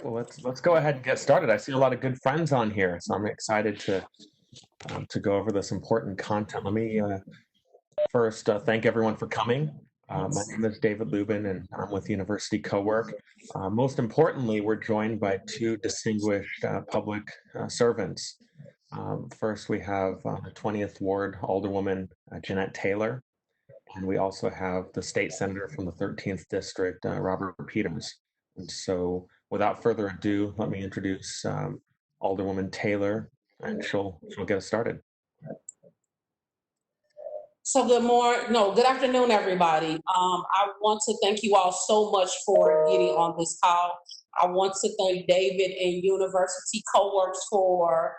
Well, let's go ahead and get started. I see a lot of good friends on here, so I'm excited to go over this important content. Let me first thank everyone for coming. My name is David Lubin, and I'm with University CoWork. Most importantly, we're joined by two distinguished public servants. First, we have the 20th Ward Alderwoman Jeanette Taylor, and we also have the state senator from the 13th District, Robert Peters. And so, without further ado, let me introduce Alderwoman Taylor, and she'll get us started. So good afternoon, everybody. I want to thank you all so much for getting on this call. I want to thank David and University CoWork for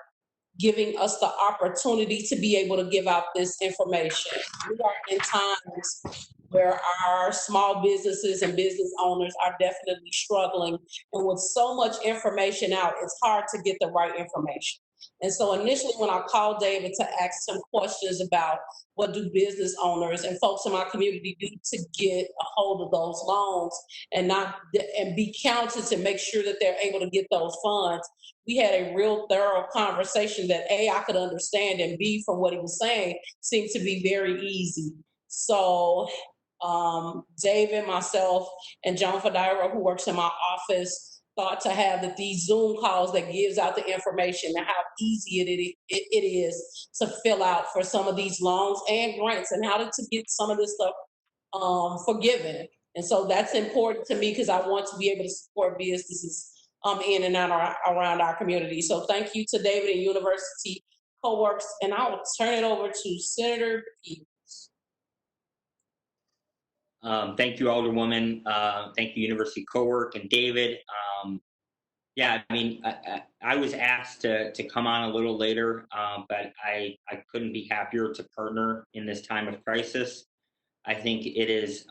giving us the opportunity to be able to give out this information. We are in times where our small businesses and business owners are definitely struggling. And with so much information out, it's hard to get the right information. And so initially when I called David to ask some questions about what do business owners and folks in my community do to get a hold of those loans and be counted to make sure that they're able to get those funds, we had a real thorough conversation that A, I could understand, and B, from what he was saying, seemed to be very easy. So David, myself, and John Fedira, who works in my office, thought to have these Zoom calls that gives out the information and how easy it is to fill out for some of these loans and grants and how to get some of this stuff forgiven. And so that's important to me because I want to be able to support businesses in and out around our community. So thank you to David and University CoWorks, and I will turn it over to Senator Peters. Thank you, Alderwoman. Thank you, University CoWork and David. Yeah, I mean, I was asked to come on a little later, but I couldn't be happier to partner in this time of crisis. I think it is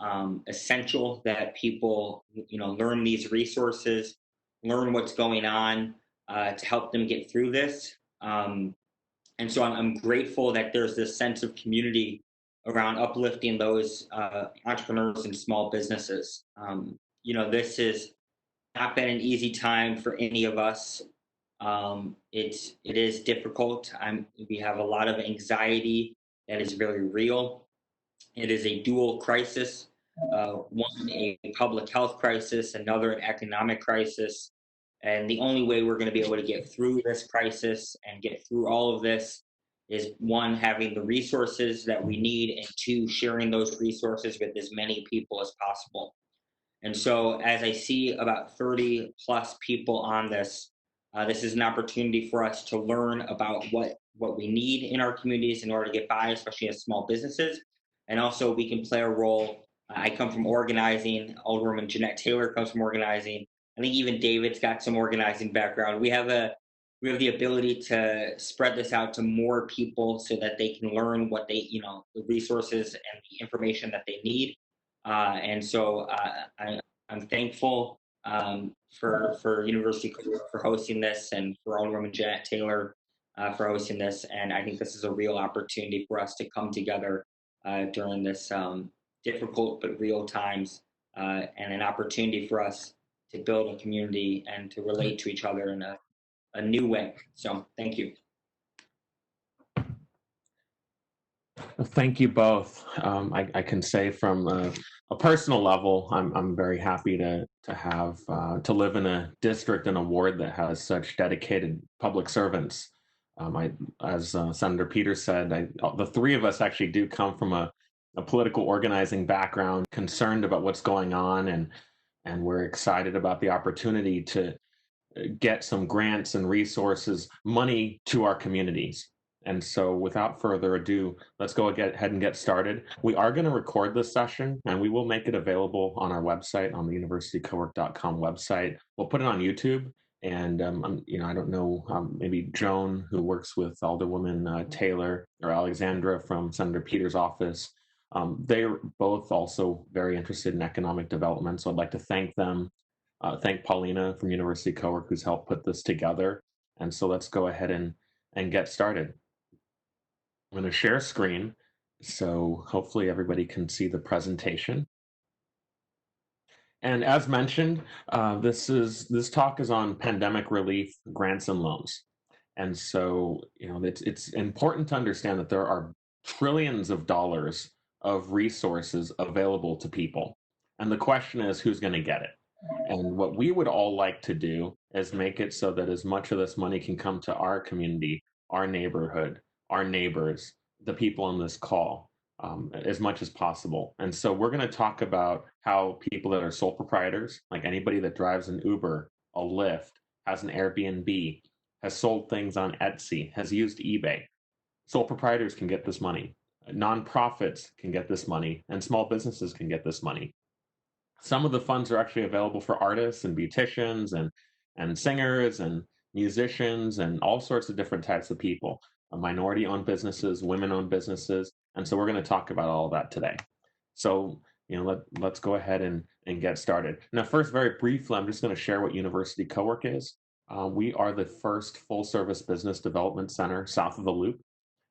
essential that people, learn these resources, learn what's going on to help them get through this. And so I'm grateful that there's this sense of community around uplifting those entrepreneurs and small businesses. This has not been an easy time for any of us. It is difficult. We have a lot of anxiety that is very real. It is a dual crisis, one a public health crisis, another an economic crisis. And the only way we're going to be able to get through this crisis and get through all of this is one, having the resources that we need, and two, sharing those resources with as many people as possible. And so as I see about 30 plus people on this, this is an opportunity for us to learn about what we need in our communities in order to get by, especially as small businesses. And also we can play a role. I come from organizing. Alderwoman Jeanette Taylor comes from organizing. I think even David's got some organizing background. We have the ability to spread this out to more people so that they can learn what they, the resources and the information that they need. And so I'm thankful for University for hosting this, and for Alderwoman Jeanette Taylor for hosting this. And I think this is a real opportunity for us to come together during this difficult but real times, and an opportunity for us to build a community and to relate to each other in a new way. So thank you. Well, thank you both. I can say from a personal level, I'm very happy to have to live in a district and a ward that has such dedicated public servants. As Senator Peters said, the three of us actually do come from a political organizing background, concerned about what's going on, and we're excited about the opportunity to get some grants and resources, money to our communities. And so without further ado, let's go ahead and get started. We are going to record this session, and we will make it available on our website, on the universitycowork.com website. We'll put it on YouTube. And, I don't know, maybe Joan, who works with Alderwoman Taylor, or Alexandra from Senator Peters' office, they're both also very interested in economic development. So I'd like to thank them. Thank Paulina from University CoWork, who's helped put this together. And so let's go ahead and get started. I'm going to share screen, so hopefully everybody can see the presentation. And as mentioned, this talk is on pandemic relief grants and loans. And so, it's important to understand that there are trillions of dollars of resources available to people. And the question is, who's going to get it? And what we would all like to do is make it so that as much of this money can come to our community, our neighborhood, our neighbors, the people on this call, as much as possible. And so we're going to talk about how people that are sole proprietors, like anybody that drives an Uber, a Lyft, has an Airbnb, has sold things on Etsy, has used eBay. Sole proprietors can get this money. Nonprofits can get this money, and small businesses can get this money. Some of the funds are actually available for artists and beauticians and singers and musicians and all sorts of different types of people, minority-owned businesses, women-owned businesses. And so we're going to talk about all of that today. So, let's go ahead and get started. Now, first, very briefly, I'm just going to share what University CoWork is. We are the first full-service business development center south of the Loop,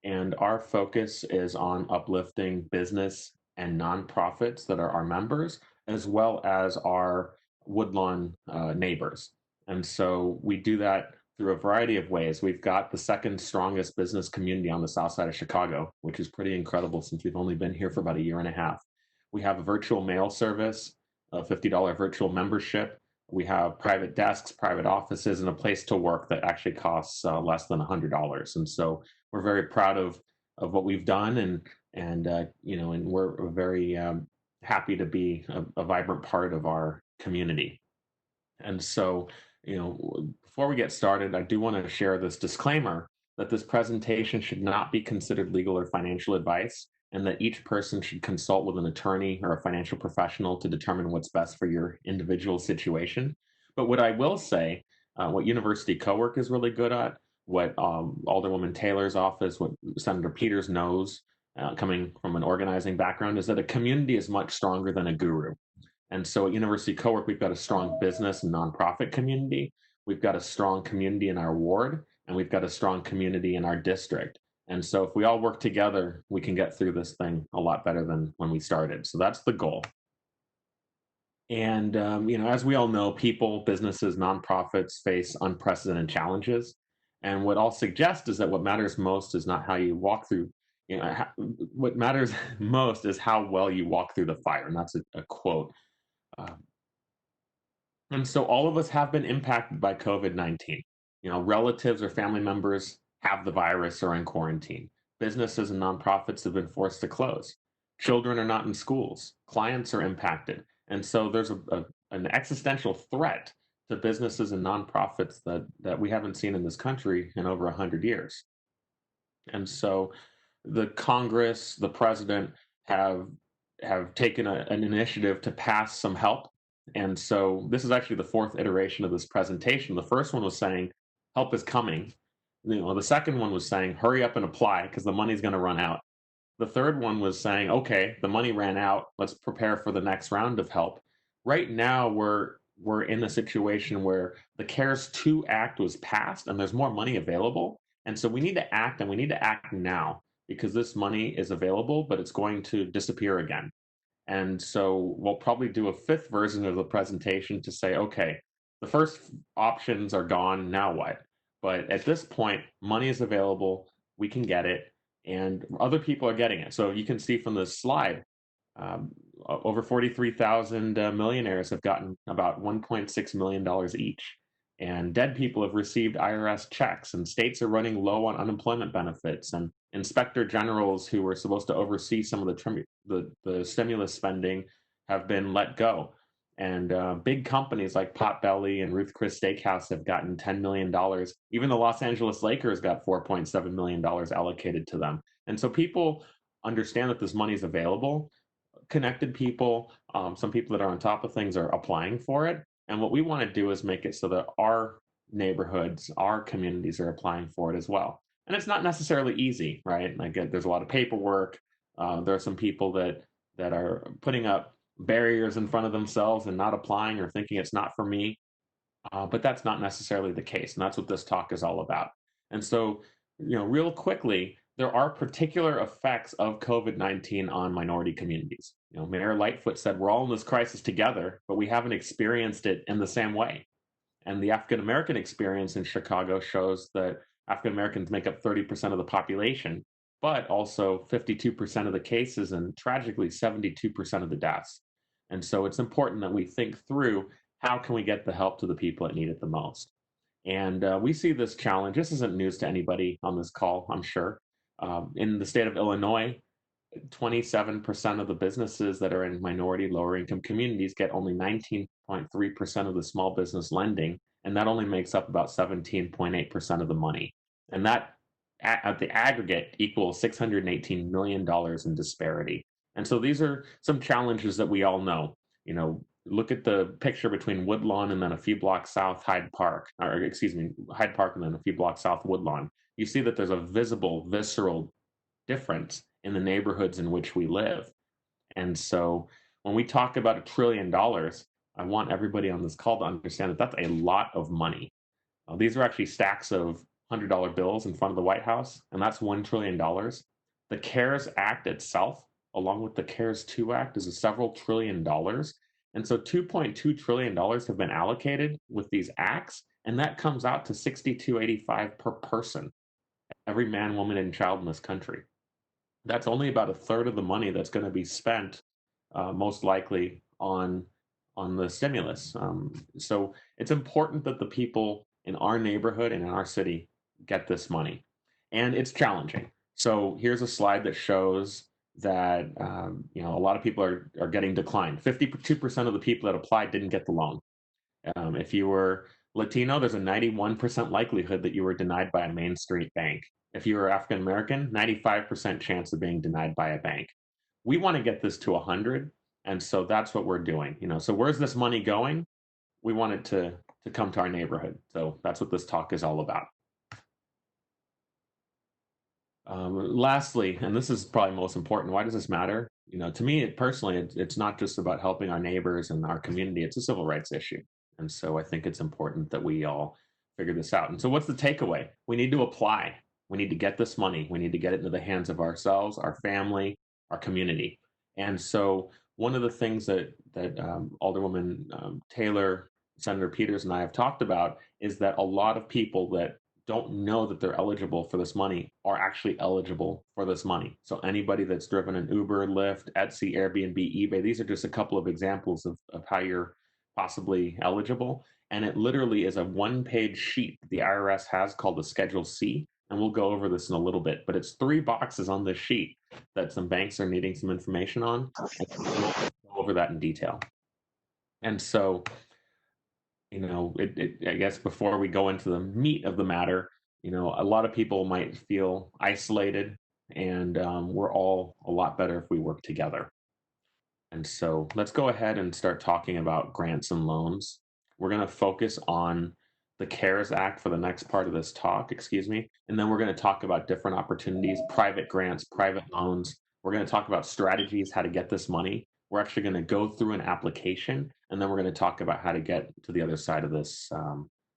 and our focus is on uplifting business and nonprofits that are our members, as well as our Woodlawn neighbors. And so we do that through a variety of ways. We've got the second strongest business community on the south side of Chicago, which is pretty incredible since we've only been here for about a year and a half. We have a virtual mail service, a $50 virtual membership. We have private desks, private offices, and a place to work that actually costs less than $100. And so we're very proud of what we've done, and we're very happy to be a vibrant part of our community. And so, before we get started, I do want to share this disclaimer that this presentation should not be considered legal or financial advice, and that each person should consult with an attorney or a financial professional to determine what's best for your individual situation. But what I will say, what University CoWork is really good at, what Alderwoman Taylor's office, what Senator Peters knows, coming from an organizing background, is that a community is much stronger than a guru. And so at University CoWork, we've got a strong business and nonprofit community. We've got a strong community in our ward, and we've got a strong community in our district. And so if we all work together, we can get through this thing a lot better than when we started. So that's the goal. And, as we all know, people, businesses, nonprofits face unprecedented challenges. And what I'll suggest is that what matters most is not how you walk through, what matters most is how well you walk through the fire. And that's a quote. And so all of us have been impacted by COVID-19. Relatives or family members have the virus or in quarantine. Businesses and nonprofits have been forced to close. Children are not in schools. Clients are impacted. And so there's an existential threat to businesses and nonprofits that we haven't seen in this country in over 100 years. And so the Congress, the president have taken an initiative to pass some help. And so this is actually the fourth iteration of this presentation. The first one was saying, help is coming. The second one was saying, hurry up and apply because the money's going to run out. The third one was saying, okay, the money ran out. Let's prepare for the next round of help. Right now, we're in a situation where the CARES 2 Act was passed and there's more money available. And so we need to act, and we need to act now because this money is available, but it's going to disappear again. And so we'll probably do a fifth version of the presentation to say, okay, the first options are gone, now what? But at this point, money is available, we can get it, and other people are getting it. So you can see from this slide, over 43,000 millionaires have gotten about $1.6 million each. And dead people have received IRS checks, and states are running low on unemployment benefits, and inspector generals who were supposed to oversee some of the stimulus spending have been let go. And big companies like Potbelly and Ruth Chris Steakhouse have gotten $10 million. Even the Los Angeles Lakers got $4.7 million allocated to them. And so people understand that this money is available. Connected people, some people that are on top of things are applying for it. And what we want to do is make it so that our neighborhoods, our communities are applying for it as well. And it's not necessarily easy, right? Like there's a lot of paperwork. There are some people that are putting up barriers in front of themselves and not applying or thinking it's not for me. But that's not necessarily the case. And that's what this talk is all about. And so, real quickly, there are particular effects of COVID-19 on minority communities. Mayor Lightfoot said, we're all in this crisis together, but we haven't experienced it in the same way. And the African American experience in Chicago shows that African Americans make up 30% of the population, but also 52% of the cases and tragically 72% of the deaths. And so it's important that we think through how can we get the help to the people that need it the most. And we see this challenge. This isn't news to anybody on this call, I'm sure. In the state of Illinois, 27% of the businesses that are in minority lower income communities get only 19.3% of the small business lending, and that only makes up about 17.8% of the money. And that at the aggregate equals $618 million in disparity. And so these are some challenges that we all know. Look at the picture between Woodlawn and then a few blocks south Hyde Park, or excuse me, Hyde Park and then a few blocks south Woodlawn. You see that there's a visible, visceral difference in the neighborhoods in which we live. And so when we talk about $1 trillion, I want everybody on this call to understand that that's a lot of money. These are actually stacks of $100 bills in front of the White House, and that's $1 trillion. The CARES Act itself, along with the CARES 2 Act, is a several trillion dollars. And so $2.2 trillion have been allocated with these acts, and that comes out to $62.85 per person, every man, woman, and child in this country. That's only about a third of the money that's going to be spent, most likely on the stimulus. So it's important that the people in our neighborhood and in our city get this money, and it's challenging. So here's a slide that shows that a lot of people are getting declined. 52% of the people that applied didn't get the loan. If you were Latino, there's a 91% likelihood that you were denied by a Main Street bank. If you were African American, 95% chance of being denied by a bank. We want to get this to 100, and so that's what we're doing. So where's this money going? We want it to come to our neighborhood. So that's what this talk is all about. Lastly, and this is probably most important, why does this matter? To me personally, it's not just about helping our neighbors and our community, it's a civil rights issue. And so I think it's important that we all figure this out. And so what's the takeaway? We need to apply. We need to get this money. We need to get it into the hands of ourselves, our family, our community. And so one of the things that Alderwoman Taylor, Senator Peters, and I have talked about is that a lot of people that don't know that they're eligible for this money are actually eligible for this money. So anybody that's driven an Uber, Lyft, Etsy, Airbnb, eBay, these are just a couple of examples of how you're possibly eligible. And it literally is a one-page sheet the IRS has called the Schedule C. And we'll go over this in a little bit, but it's 3 boxes on this sheet that some banks are needing some information on. And we'll go over that in detail. And so I guess before we go into the meat of the matter, a lot of people might feel isolated, and we're all a lot better if we work together. And so let's go ahead and start talking about grants and loans. We're going to focus on the CARES Act for the next part of this talk, and then we're going to talk about different opportunities, private grants, private loans. We're going to talk about strategies, how to get this money. We're actually going to go through an application, and then we're going to talk about how to get to the other side of this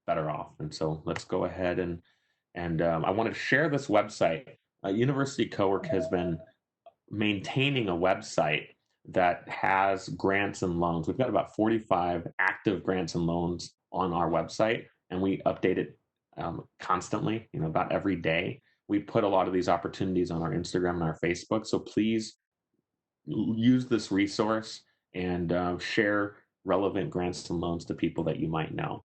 better off. And so let's go ahead and I want to share this website. University CoWork has been maintaining a website that has grants and loans. We've got about 45 active grants and loans on our website, and we update it constantly, about every day. We put a lot of these opportunities on our Instagram and our Facebook. So please use this resource and share relevant grants and loans to people that you might know.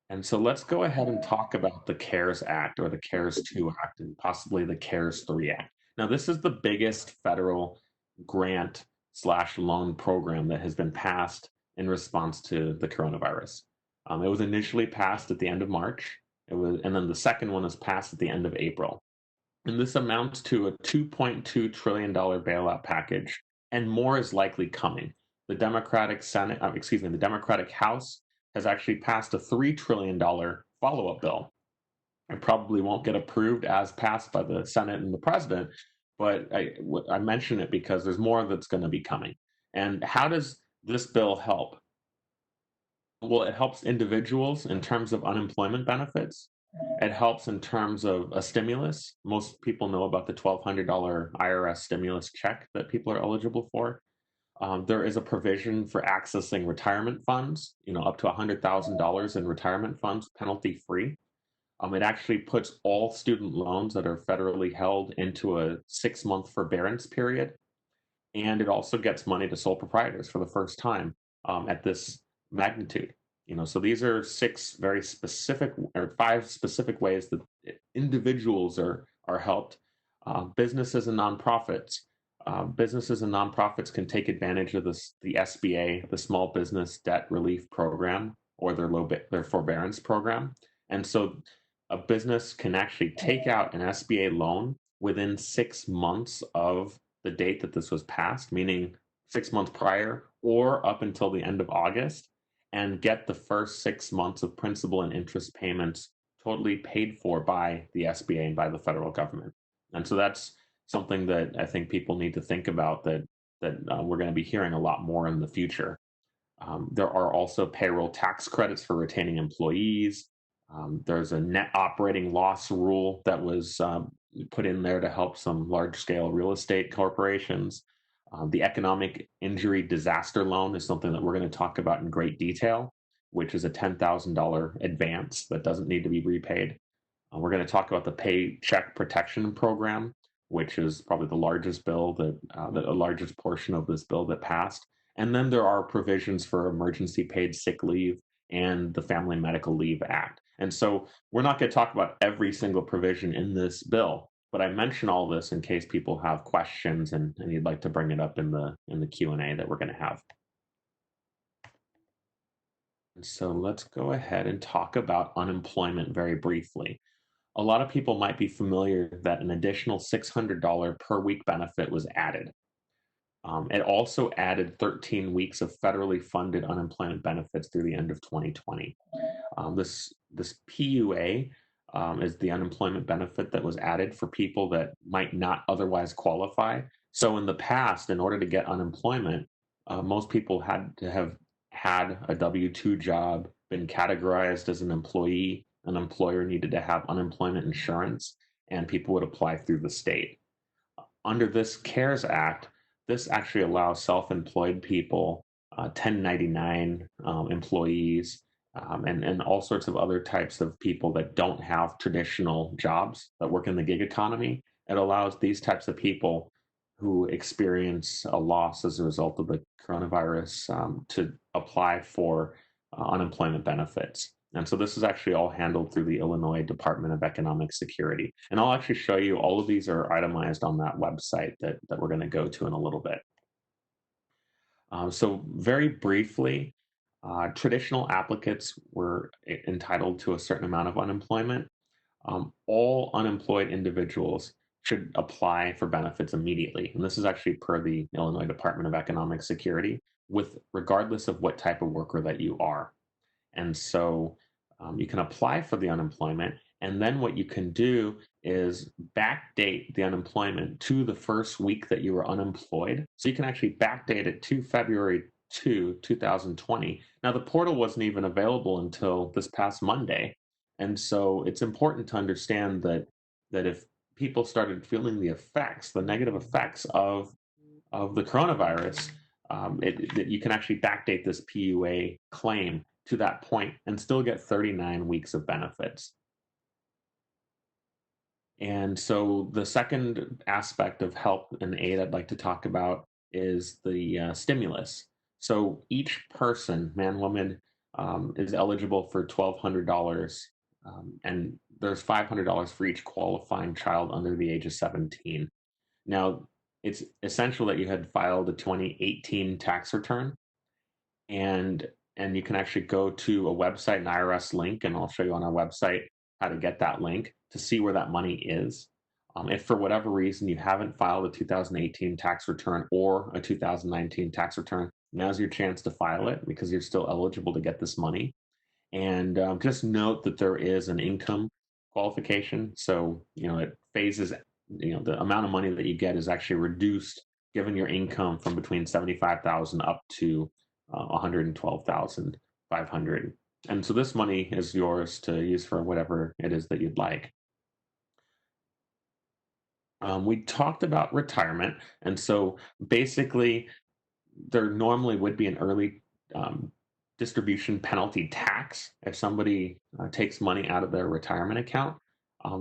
And so let's go ahead and talk about the CARES Act, or the CARES 2 Act, and possibly the CARES 3 Act. Now, this is the biggest federal grant/loan program that has been passed in response to the coronavirus. It was initially passed at the end of March, and then the second one was passed at the end of April. And this amounts to a $2.2 trillion bailout package, and more is likely coming. The Democratic House has actually passed a $3 trillion follow-up bill. It probably won't get approved as passed by the Senate and the President, but I mention it because there's more that's going to be coming. And how does this bill help? Well, it helps individuals in terms of unemployment benefits. It helps in terms of a stimulus. Most people know about the $1,200 IRS stimulus check that people are eligible for. There is a provision for accessing retirement funds, up to $100,000 in retirement funds, penalty free. It actually puts all student loans that are federally held into a 6-month forbearance period. And it also gets money to sole proprietors for the first time at this magnitude. So these are 5 specific ways that individuals are helped. Businesses and nonprofits. Businesses and nonprofits can take advantage of the SBA, the Small Business Debt Relief Program, or their forbearance program. And so a business can actually take out an SBA loan within 6 months of the date that this was passed, meaning 6 months prior or up until the end of August, and get the first 6 months of principal and interest payments totally paid for by the SBA and by the federal government. And so that's something that I think people need to think about, that we're going to be hearing a lot more in the future. There are also payroll tax credits for retaining employees. There's a net operating loss rule that was put in there to help some large-scale real estate corporations. The economic injury disaster loan is something that we're going to talk about in great detail, which is a $10,000 advance that doesn't need to be repaid. We're going to talk about the Paycheck Protection Program, which is probably the largest bill the largest portion of this bill that passed. And then there are provisions for emergency paid sick leave and the Family Medical Leave Act. And so we're not going to talk about every single provision in this bill, but I mention all this in case people have questions and you'd like to bring it up in the Q&A that we're going to have. And so let's go ahead and talk about unemployment very briefly. A lot of people might be familiar that an additional $600 per week benefit was added. It also added 13 weeks of federally funded unemployment benefits through the end of 2020. This PUA is the unemployment benefit that was added for people that might not otherwise qualify. So in the past, in order to get unemployment, most people had to have had a W-2 job, been categorized as an employee. An employer needed to have unemployment insurance, and people would apply through the state. Under this CARES Act, this actually allows self-employed people, 1099 employees, and all sorts of other types of people that don't have traditional jobs that work in the gig economy. It allows these types of people who experience a loss as a result of the coronavirus to apply for unemployment benefits. And so this is actually all handled through the Illinois Department of Economic Security. And I'll actually show you, all of these are itemized on that website that we're going to go to in a little bit. So very briefly, traditional applicants were entitled to a certain amount of unemployment. All unemployed individuals should apply for benefits immediately. And this is actually per the Illinois Department of Economic Security, regardless of what type of worker that you are. And so you can apply for the unemployment, and then what you can do is backdate the unemployment to the first week that you were unemployed. So you can actually backdate it to February 2, 2020. Now, the portal wasn't even available until this past Monday. And so it's important to understand that if people started feeling the negative effects of the coronavirus, that you can actually backdate this PUA claim to that point and still get 39 weeks of benefits. And so the second aspect of help and aid I'd like to talk about is the stimulus. So each person, man, woman, is eligible for $1,200, and there's $500 for each qualifying child under the age of 17. Now, it's essential that you had filed a 2018 tax return, and you can actually go to a website, an IRS link, and I'll show you on our website how to get that link to see where that money is. If for whatever reason you haven't filed a 2018 tax return or a 2019 tax return, now's your chance to file it because you're still eligible to get this money. And just note that there is an income qualification. So, it phases, the amount of money that you get is actually reduced given your income from between $75,000 up to $112,500. And so this money is yours to use for whatever it is that you'd like. We talked about retirement. And so basically, there normally would be an early um, distribution penalty tax if somebody takes money out of their retirement account.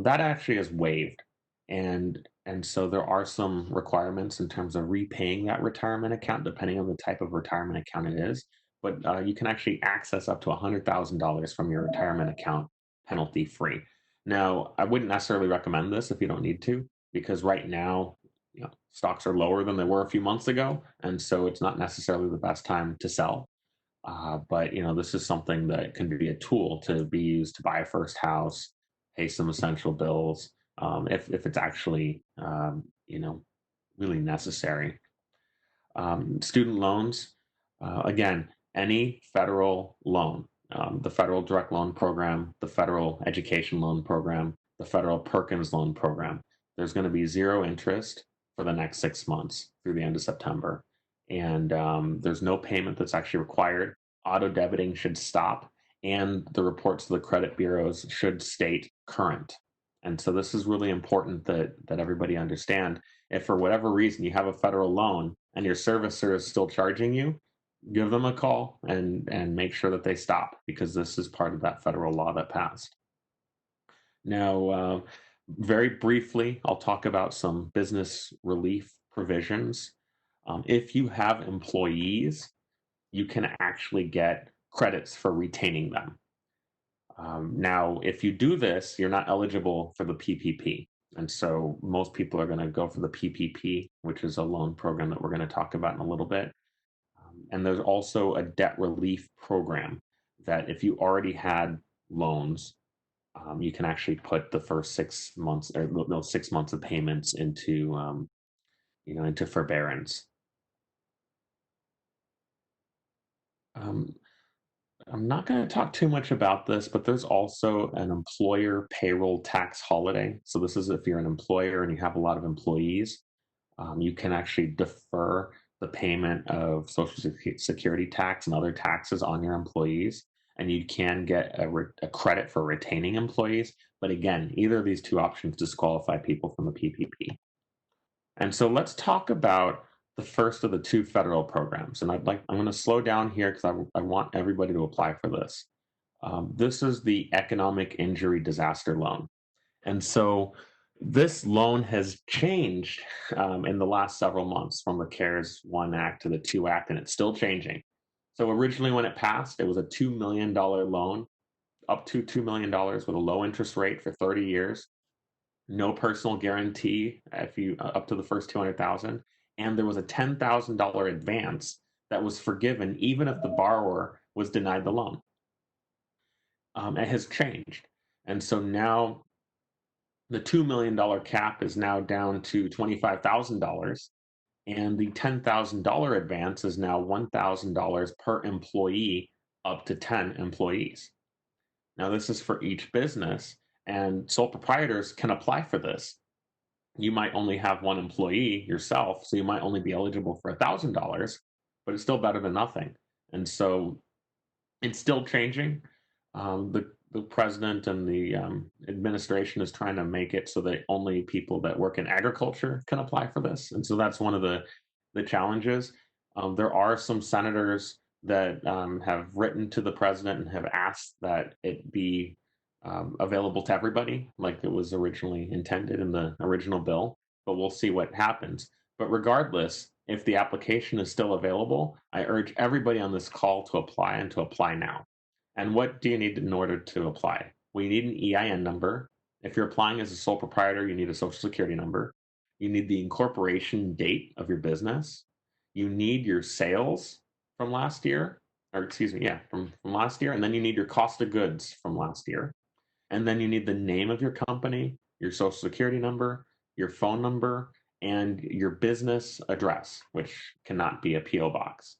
That actually is waived, and so there are some requirements in terms of repaying that retirement account, depending on the type of retirement account it is. But you can actually access up to $100,000 from your retirement account penalty free. Now, I wouldn't necessarily recommend this if you don't need to, because right now, stocks are lower than they were a few months ago, and so it's not necessarily the best time to sell. But this is something that can be a tool to be used to buy a first house, pay some essential bills, if it's actually really necessary. Student loans, again, any federal loan, the federal direct loan program, the federal education loan program, the federal Perkins loan program, there's going to be zero interest for the next 6 months through the end of September. And there's no payment that's actually required. Auto debiting should stop, and the reports to the credit bureaus should state current. And so this is really important that everybody understand. If for whatever reason you have a federal loan and your servicer is still charging you, give them a call and make sure that they stop, because this is part of that federal law that passed. Now, very briefly, I'll talk about some business relief provisions. If you have employees, you can actually get credits for retaining them. Now, if you do this, you're not eligible for the PPP. And so most people are going to go for the PPP, which is a loan program that we're going to talk about in a little bit. And there's also a debt relief program that if you already had loans, you can actually put the first 6 months or those 6 months of payments into forbearance. I'm not going to talk too much about this, but there's also an employer payroll tax holiday. So this is if you're an employer and you have a lot of employees, you can actually defer the payment of Social Security tax and other taxes on your employees, and you can get a credit for retaining employees. But again, either of these two options disqualify people from the PPP. And so let's talk about the first of the two federal programs. And I'm going to slow down here because I want everybody to apply for this. This is the Economic Injury Disaster Loan. And so this loan has changed in the last several months, from the CARES 1 Act to the 2 Act, and it's still changing. So originally when it passed, it was a $2 million loan, up to $2 million with a low interest rate for 30 years. No personal guarantee if you up to the first 200,000, and there was a $10,000 advance that was forgiven even if the borrower was denied the loan. It has changed, and so now the $2 million cap is now down to $25,000, and the $10,000 advance is now $1,000 per employee up to 10 employees. Now, this is for each business, and sole proprietors can apply for this. You might only have one employee yourself, so you might only be eligible for $1,000, but it's still better than nothing. And so it's still changing. The president and the administration is trying to make it so that only people that work in agriculture can apply for this. And so that's one of the challenges. There are some senators that have written to the president and have asked that it be available to everybody, like it was originally intended in the original bill, but we'll see what happens. But regardless, if the application is still available, I urge everybody on this call to apply, and to apply now. And what do you need in order to apply? Well, you need an EIN number. If you're applying as a sole proprietor, you need a Social Security number. You need the incorporation date of your business. You need your sales from last year, or excuse me, yeah, from last year. And then you need your cost of goods from last year. And then you need the name of your company, your Social Security number, your phone number, and your business address, which cannot be a P.O. box.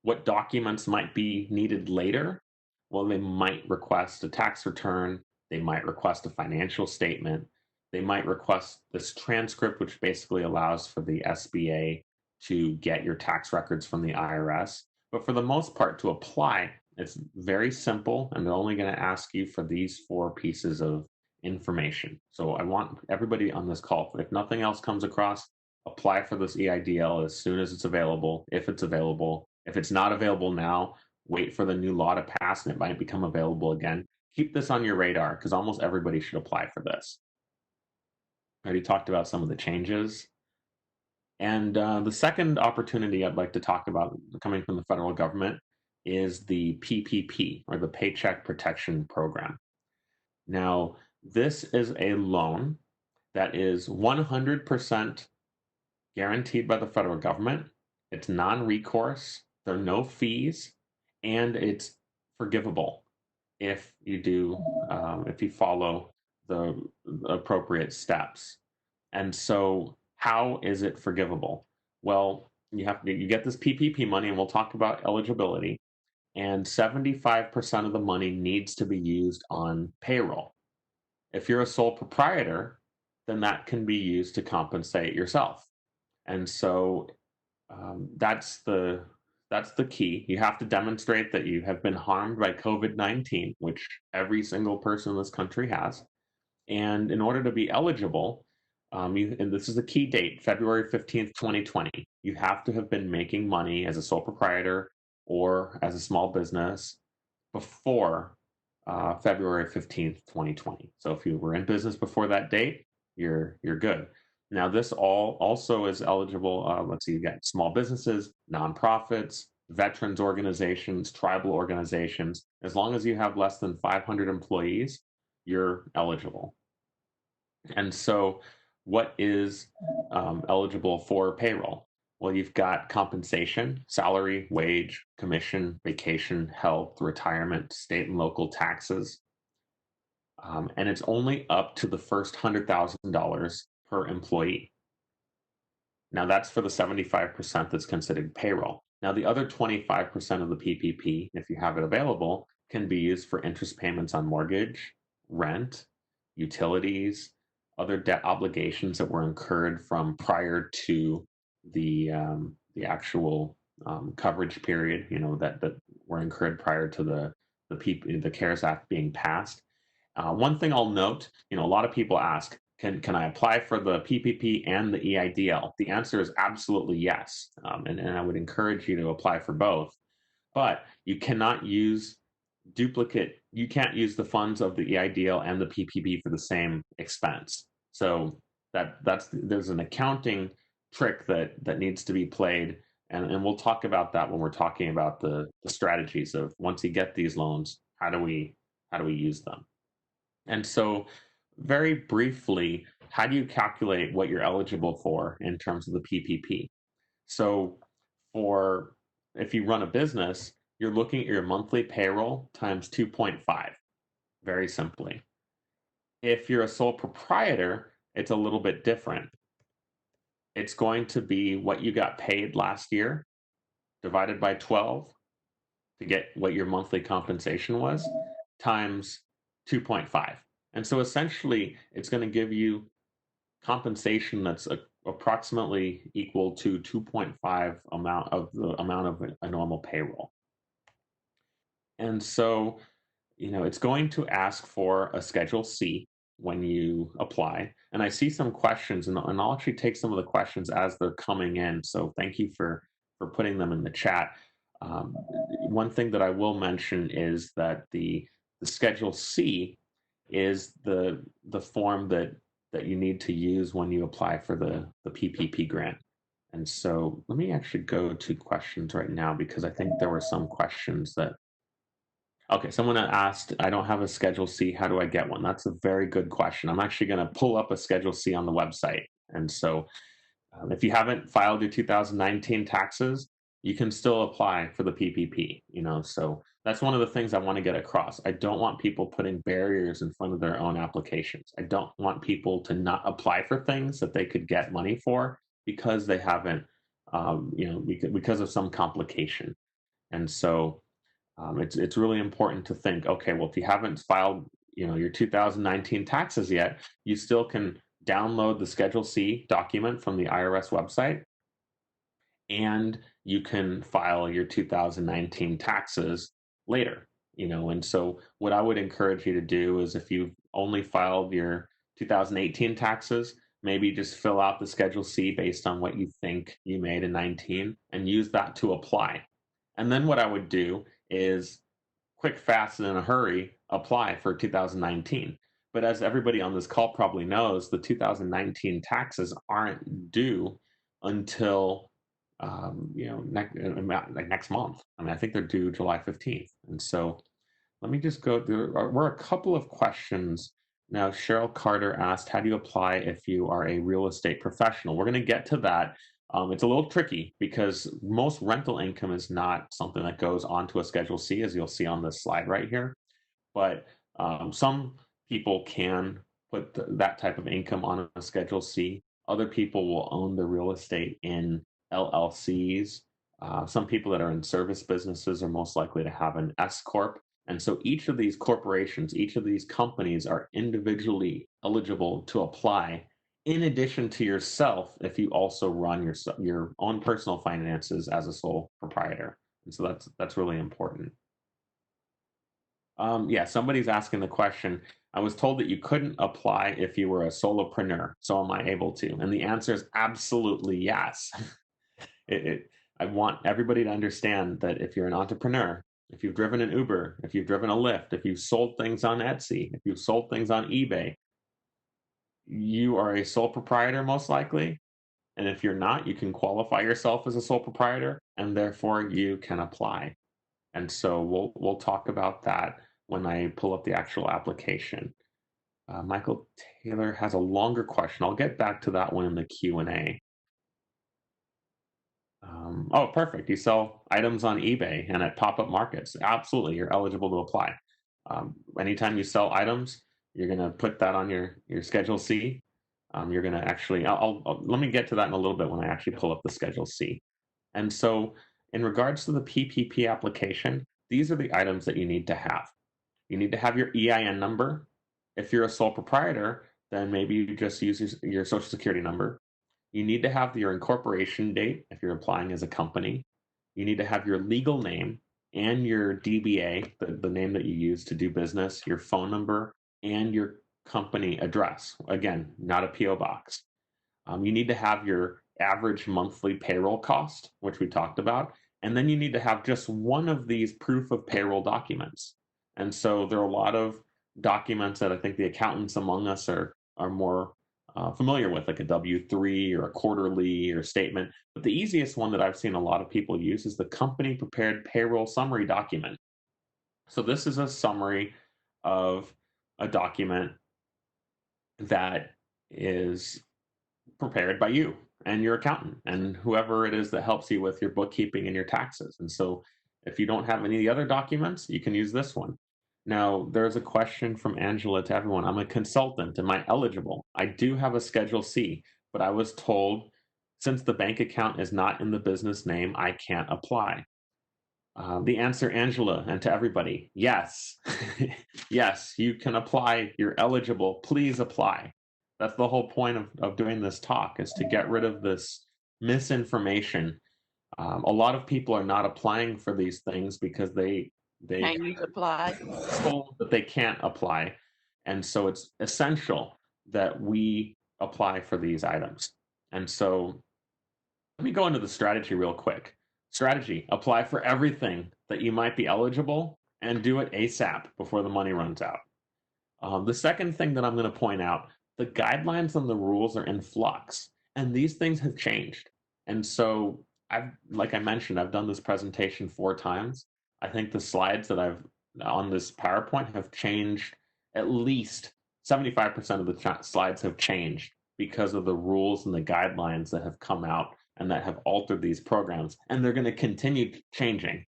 What documents might be needed later? Well, they might request a tax return. They might request a financial statement. They might request this transcript, which basically allows for the SBA to get your tax records from the IRS. But for the most part, to apply, It's very simple, and they're only going to ask you for these 4 pieces of information. So I want everybody on this call, if nothing else comes across, apply for this EIDL as soon as it's available, if it's available. If it's not available now, wait for the new law to pass and it might become available again. Keep this on your radar because almost everybody should apply for this. I already talked about some of the changes. And the second opportunity I'd like to talk about coming from the federal government is the PPP, or the Paycheck Protection Program. Now, this is a loan that is 100% guaranteed by the federal government. It's non-recourse, there are no fees, and it's forgivable if if you follow the appropriate steps. And so how is it forgivable? Well, you get this PPP money, and we'll talk about eligibility, and 75% of the money needs to be used on payroll. If you're a sole proprietor, then that can be used to compensate yourself. And so that's the key. You have to demonstrate that you have been harmed by COVID-19, which every single person in this country has. And in order to be eligible, and this is the key date, February 15th, 2020, you have to have been making money as a sole proprietor or as a small business before February 15th, 2020. So if you were in business before that date, you're good. Now, this also is eligible. Let's see, you got small businesses, nonprofits, veterans organizations, tribal organizations. As long as you have less than 500 employees, you're eligible. And so what is eligible for payroll? Well, you've got compensation, salary, wage, commission, vacation, health, retirement, state and local taxes. And it's only up to the first $100,000 per employee. Now that's for the 75% that's considered payroll. Now the other 25% of the PPP, if you have it available, can be used for interest payments on mortgage, rent, utilities, other debt obligations that were incurred from prior to the actual coverage period, that were incurred prior to the CARES Act being passed. One thing I'll note, a lot of people ask, can I apply for the PPP and the EIDL? The answer is absolutely yes, and I would encourage you to apply for both. But you cannot use you can't use the funds of the EIDL and the PPP for the same expense. So there's an accounting trick that needs to be played, and we'll talk about that when we're talking about the strategies of once you get these loans, how do we use them? And so very briefly, how do you calculate what you're eligible for in terms of the PPP? So if you run a business, you're looking at your monthly payroll times 2.5, very simply. If you're a sole proprietor, it's a little bit different. It's going to be what you got paid last year divided by 12 to get what your monthly compensation was, times 2.5. And so essentially, it's going to give you compensation that's approximately equal to 2.5 amount of a normal payroll. And so, it's going to ask for a Schedule C when you apply. And I see some questions, and I'll actually take some of the questions as they're coming in. So thank you for putting them in the chat. One thing that I will mention is that the Schedule C is the form that you need to use when you apply for the PPP grant. And so let me actually go to questions right now, because I think there were some questions that, okay, someone asked, I don't have a Schedule C, how do I get one? That's a very good question. I'm actually going to pull up a Schedule C on the website. And so if you haven't filed your 2019 taxes, you can still apply for the PPP, so that's one of the things I want to get across. I don't want people putting barriers in front of their own applications. I don't want people to not apply for things that they could get money for because they haven't, because of some complication. And so it's really important to think, okay, well, if you haven't filed, your 2019 taxes yet, you still can download the Schedule C document from the IRS website, and you can file your 2019 taxes later, and so what I would encourage you to do is if you've only filed your 2018 taxes, maybe just fill out the Schedule C based on what you think you made in 19 and use that to apply. And then what I would do is quick, fast, and in a hurry apply for 2019. But as everybody on this call probably knows, the 2019 taxes aren't due until next month. I mean, I think they're due July 15th. And so let me just go through. We're a couple of questions now. Cheryl Carter asked, "How do you apply if you are a real estate professional?" We're going to get to that. It's a little tricky because most rental income is not something that goes onto a Schedule C, as you'll see on this slide right here. But some people can put that type of income on a Schedule C. Other people will own the real estate in LLCs. Some people that are in service businesses are most likely to have an S Corp. And so each of these corporations, each of these companies are individually eligible to apply in addition to yourself if you also run your own personal finances as a sole proprietor. And so that's really important. Yeah, somebody's asking the question, I was told that you couldn't apply if you were a solopreneur. So am I able to? And the answer is absolutely yes. I want everybody to understand that if you're an entrepreneur, if you've driven an Uber, if you've driven a Lyft, if you've sold things on Etsy, if you've sold things on eBay, you are a sole proprietor most likely. And if you're not, you can qualify yourself as a sole proprietor and therefore you can apply. And so we'll talk about that when I pull up the actual application. Michael Taylor has a longer question. I'll get back to that one in the Q&A. Oh, perfect. You sell items on eBay and at pop-up markets. Absolutely, you're eligible to apply. Anytime you sell items, you're going to put that on your Schedule C. You're going to actually, let me get to that in a little bit when I actually pull up the Schedule C. And so in regards to the PPP application, these are the items that you need to have. You need to have your EIN number. If you're a sole proprietor, then maybe you just use your Social Security number. You need to have your incorporation date if you're applying as a company. You need to have your legal name and your DBA, the name that you use to do business, your phone number, and your company address. Again, not a P.O. box. You need to have your average monthly payroll cost, which we talked about. And then you need to have just one of these proof of payroll documents. And so there are a lot of documents that I think the accountants among us are more familiar with, like a W-3 or a quarterly or statement. But the easiest one that I've seen a lot of people use is the company prepared payroll summary document. So this is a summary of a document that is prepared by you and your accountant and whoever it is that helps you with your bookkeeping and your taxes. And so if you don't have any of the other documents, you can use this one. Now, there's a question from Angela to everyone. I'm a consultant. Am I eligible? I do have a Schedule C, but I was told since the bank account is not in the business name, I can't apply. The answer, Angela, and to everybody, yes. Yes, you can apply. You're eligible. Please apply. That's the whole point of doing this talk, is to get rid of this misinformation. A lot of people are not applying for these things because they Can you apply? told that they can't apply. And so it's essential that we apply for these items. And so let me go into the strategy real quick. Strategy, apply for everything that you might be eligible and do it ASAP before the money runs out. The second thing that I'm going to point out, the guidelines and the rules are in flux, and these things have changed. And so like I mentioned, I've done this presentation 4 times. I think the slides that I've on this PowerPoint have changed. At least 75% of the slides have changed because of the rules and the guidelines that have come out and that have altered these programs, and they're going to continue changing.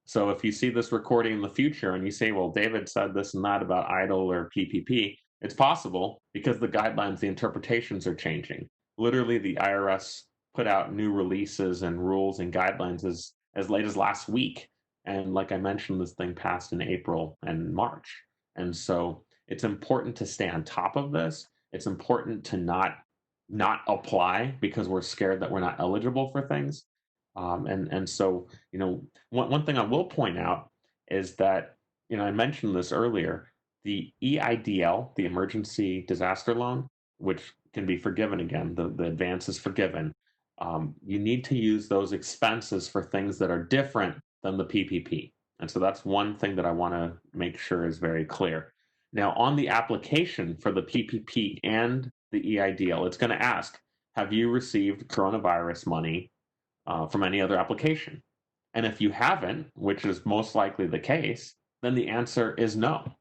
So if you see this recording in the future and you say, well, David said this and that about EIDL or PPP, it's possible because the guidelines, the interpretations are changing. Literally, the IRS put out new releases and rules and guidelines as late as last week. And like I mentioned, this thing passed in April and March. And so it's important to stay on top of this. It's important to not apply because we're scared that we're not eligible for things. And so, one thing I will point out is that, I mentioned this earlier, the EIDL, the Emergency Disaster Loan, which can be forgiven again, the advance is forgiven. You need to use those expenses for things that are different than the PPP. And so that's one thing that I want to make sure is very clear. Now, on the application for the PPP and the EIDL, it's going to ask, have you received coronavirus money from any other application? And if you haven't, which is most likely the case, then the answer is no.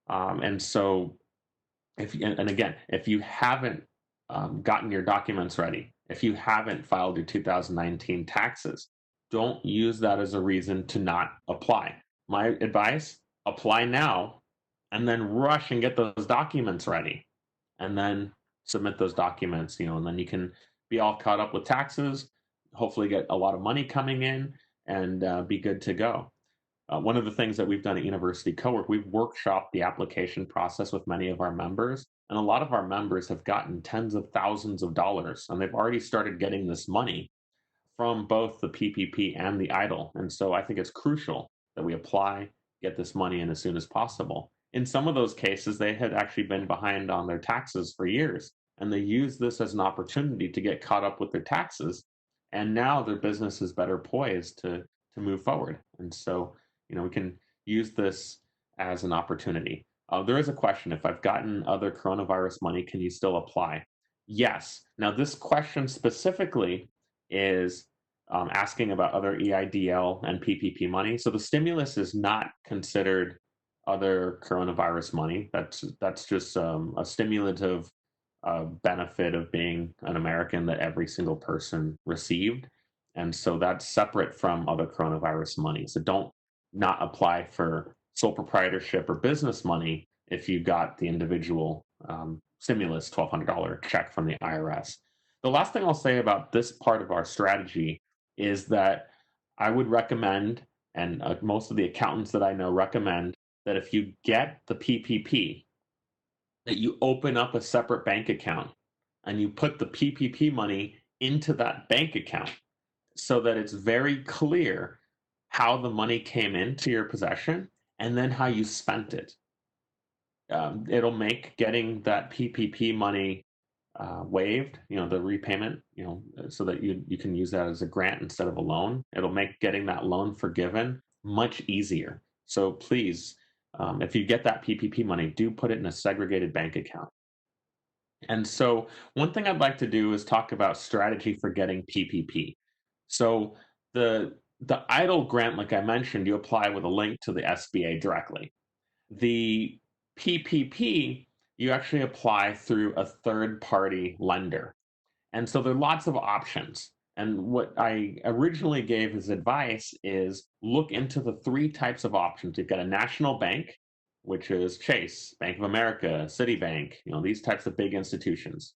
And so, if you haven't gotten your documents ready, if you haven't filed your 2019 taxes, don't use that as a reason to not apply. My advice, apply now and then rush and get those documents ready and then submit those documents, and then you can be all caught up with taxes, hopefully get a lot of money coming in and be good to go. One of the things that we've done at University CoWork, we've workshopped the application process with many of our members, and a lot of our members have gotten tens of thousands of dollars, and they've already started getting this money from both the PPP and the EIDL. And so I think it's crucial that we apply, get this money in as soon as possible. In some of those cases, they had actually been behind on their taxes for years, and they used this as an opportunity to get caught up with their taxes. And now their business is better poised to move forward. And so, we can use this as an opportunity. There is a question, if I've gotten other coronavirus money, can you still apply? Yes. Now, this question specifically is asking about other EIDL and PPP money. So the stimulus is not considered other coronavirus money. That's just a stimulative benefit of being an American that every single person received. And so that's separate from other coronavirus money. So don't not apply for sole proprietorship or business money if you got the individual stimulus $1,200 check from the IRS. The last thing I'll say about this part of our strategy is that I would recommend, and most of the accountants that I know recommend, that if you get the PPP, that you open up a separate bank account and you put the PPP money into that bank account so that it's very clear how the money came into your possession and then how you spent it. It'll make getting that PPP money waived, the repayment, so that you can use that as a grant instead of a loan. It'll make getting that loan forgiven much easier. So please, if you get that PPP money, do put it in a segregated bank account. And so one thing I'd like to do is talk about strategy for getting PPP. So the EIDL grant, like I mentioned, you apply with a link to the SBA directly. The PPP, you actually apply through a third-party lender. And so there are lots of options. And what I originally gave as advice is look into the three types of options. You've got a national bank, which is Chase, Bank of America, Citibank, these types of big institutions.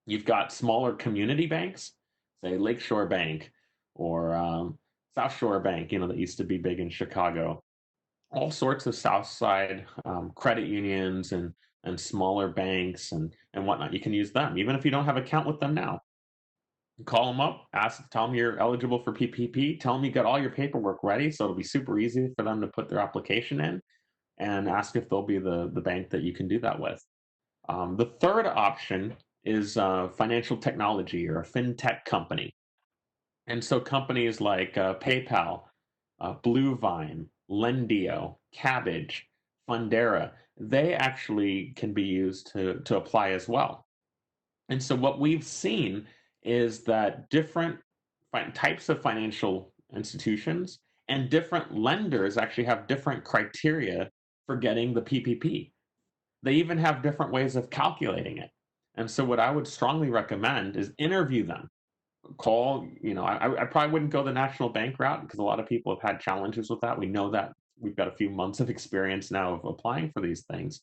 You've got smaller community banks, say Lakeshore Bank or South Shore Bank, that used to be big in Chicago. All sorts of South Side credit unions and smaller banks and whatnot. You can use them, even if you don't have an account with them now. Call them up, tell them you're eligible for PPP, tell them you got all your paperwork ready, so it'll be super easy for them to put their application in, and ask if they'll be the bank that you can do that with. The third option is financial technology or a fintech company. And so companies like PayPal, Bluevine, Lendio, Cabbage, Fundera, they actually can be used to apply as well. And so what we've seen is that different types of financial institutions and different lenders actually have different criteria for getting the PPP. They even have different ways of calculating it. And so what I would strongly recommend is interview them. Call, I probably wouldn't go the national bank route because a lot of people have had challenges with that. We know that. We've got a few months of experience now of applying for these things.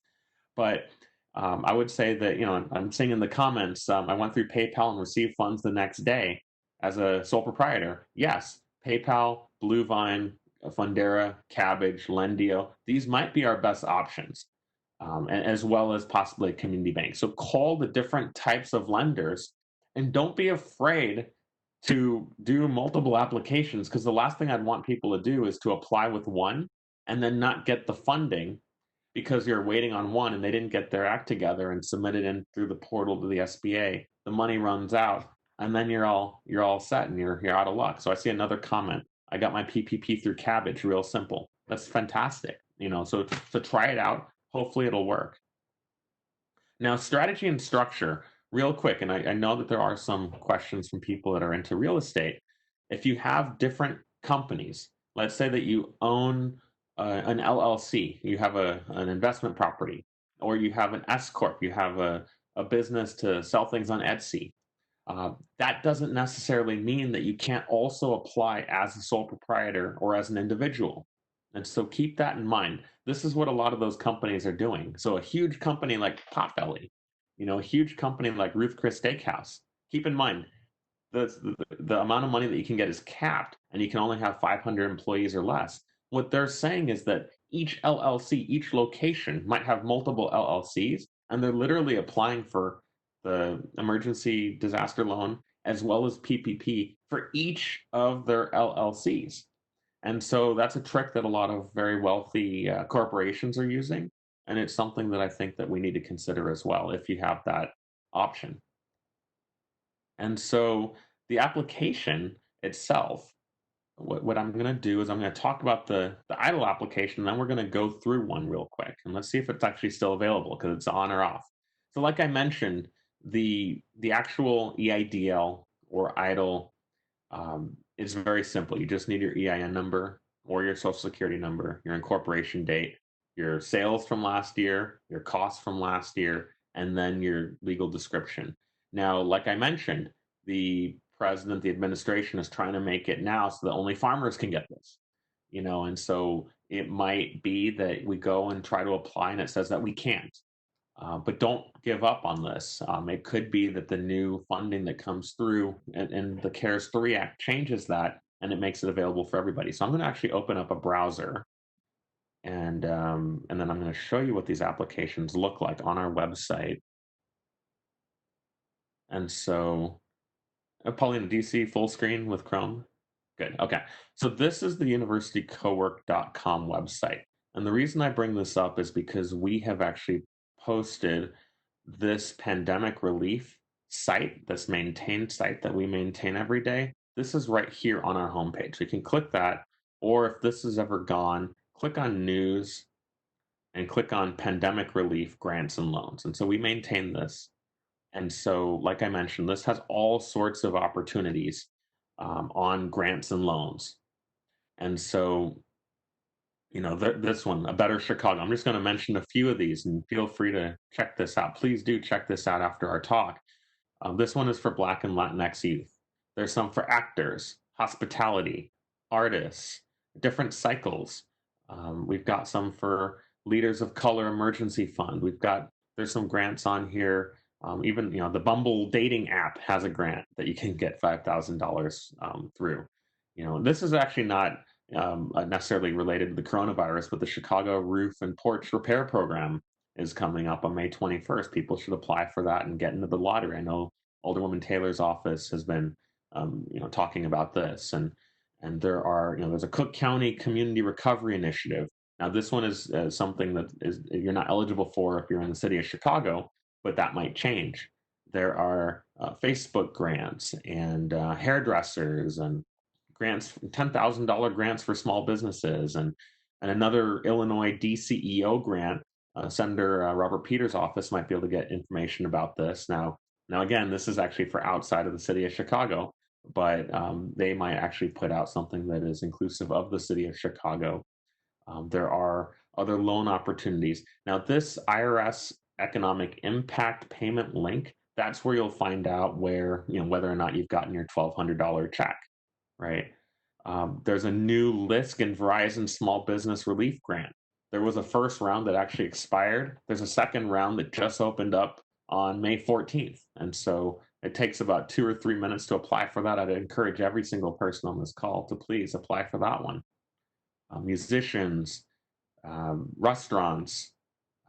But I would say that, I'm seeing in the comments, I went through PayPal and received funds the next day as a sole proprietor. Yes, PayPal, Bluevine, Fundera, Cabbage, Lendio, these might be our best options, as well as possibly a community bank. So call the different types of lenders and don't be afraid to do multiple applications, because the last thing I'd want people to do is to apply with one and then not get the funding because you're waiting on one and they didn't get their act together and submit it in through the portal to the SBA. The money runs out, and then you're all set and you're out of luck. So I see another comment. I got my PPP through Cabbage, real simple. That's fantastic. So try it out. Hopefully it'll work. Now, strategy and structure, real quick, and I know that there are some questions from people that are into real estate. If you have different companies, let's say that you own an LLC, you have an investment property, or you have an S Corp, you have a business to sell things on Etsy. That doesn't necessarily mean that you can't also apply as a sole proprietor or as an individual. And so keep that in mind. This is what a lot of those companies are doing. So a huge company like Potbelly, a huge company like Ruth Chris Steakhouse, keep in mind the amount of money that you can get is capped and you can only have 500 employees or less. What they're saying is that each LLC, each location might have multiple LLCs, and they're literally applying for the emergency disaster loan as well as PPP for each of their LLCs. And so that's a trick that a lot of very wealthy corporations are using. And it's something that I think that we need to consider as well if you have that option. And so the application itself, what I'm going to do is I'm going to talk about the idle application, and then we're going to go through one real quick. And let's see if it's actually still available because it's on or off. So like I mentioned, the actual EIDL or idle is very simple. You just need your EIN number or your social security number, your incorporation date, your sales from last year, your costs from last year, and then your legal description. Now, like I mentioned, the president, the administration is trying to make it now so that only farmers can get this, and so it might be that we go and try to apply and it says that we can't. But don't give up on this. It could be that the new funding that comes through and the CARES 3 Act changes that and it makes it available for everybody. So I'm going to actually open up a browser and then I'm going to show you what these applications look like on our website. And so, Paulina, do you see full screen with Chrome? Good. Okay. So this is the universitycowork.com website. And the reason I bring this up is because we have actually posted this pandemic relief site, this maintained site that we maintain every day. This is right here on our homepage. So you can click that, or if this is ever gone, click on news and click on pandemic relief grants and loans. And so we maintain this. And so, like I mentioned, this has all sorts of opportunities on grants and loans. And so, this one, A Better Chicago. I'm just going to mention a few of these and feel free to check this out. Please do check this out after our talk. This one is for Black and Latinx youth. There's some for actors, hospitality, artists, different cycles. We've got some for Leaders of Color Emergency Fund. There's some grants on here. Even the Bumble dating app has a grant that you can get $5,000 through. This is actually not necessarily related to the coronavirus, but the Chicago Roof and Porch Repair Program is coming up on May 21st. People should apply for that and get into the lottery. I know Alderwoman Taylor's office has been talking about this, and there's a Cook County Community Recovery Initiative. Now this one is something that you're not eligible for if you're in the city of Chicago, but that might change. There are Facebook grants and hairdressers and grants, $10,000 grants for small businesses, and another Illinois DCEO grant. Senator Robert Peters' office might be able to get information about this. Now again, this is actually for outside of the city of Chicago, but they might actually put out something that is inclusive of the city of Chicago. There are other loan opportunities. Now, this IRS economic impact payment link, that's where you'll find out whether or not you've gotten your $1,200 check, right? There's a new LISC and Verizon Small Business Relief Grant. There was a first round that actually expired. There's a second round that just opened up on May 14th. And so it takes about 2 or 3 minutes to apply for that. I'd encourage every single person on this call to please apply for that one. Musicians, restaurants,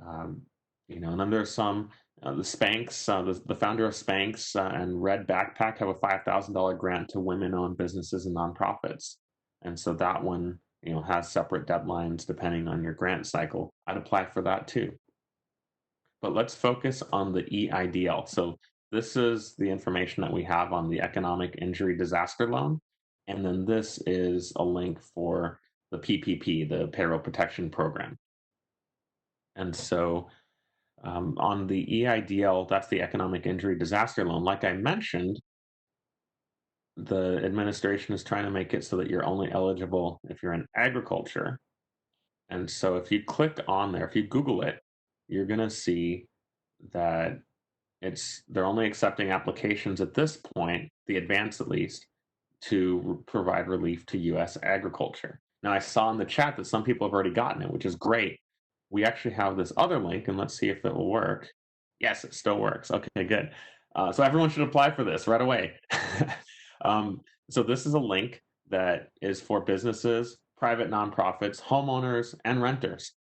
and then there's some The Spanx, the founder of Spanx and Red Backpack have a $5,000 grant to women-owned businesses and nonprofits. And so that one, has separate deadlines depending on your grant cycle. I'd apply for that too. But let's focus on the EIDL. So this is the information that we have on the economic injury disaster loan. And then this is a link for the PPP, the Payroll Protection Program. And so on the EIDL, that's the economic injury disaster loan. Like I mentioned, the administration is trying to make it so that you're only eligible if you're in agriculture. And so if you click on there, if you Google it, you're going to see that they're only accepting applications at this point, the advance at least, to provide relief to U.S. agriculture. Now, I saw in the chat that some people have already gotten it, which is great. We actually have this other link, and let's see if it will work. Yes, it still works. Okay, good. So everyone should apply for this right away. So this is a link that is for businesses, private nonprofits, homeowners, and renters.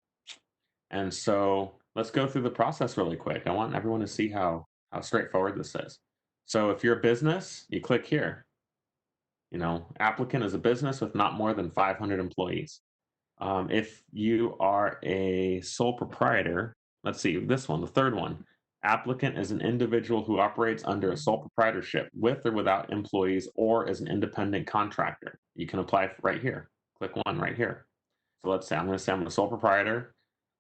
And so let's go through the process really quick. I want everyone to see how straightforward this is. So if you're a business, you click here. Applicant is a business with not more than 500 employees. If you are a sole proprietor, let's see, this one, the third one, applicant is an individual who operates under a sole proprietorship with or without employees or is an independent contractor. You can apply right here. Click one right here. So let's say I'm going to say I'm a sole proprietor.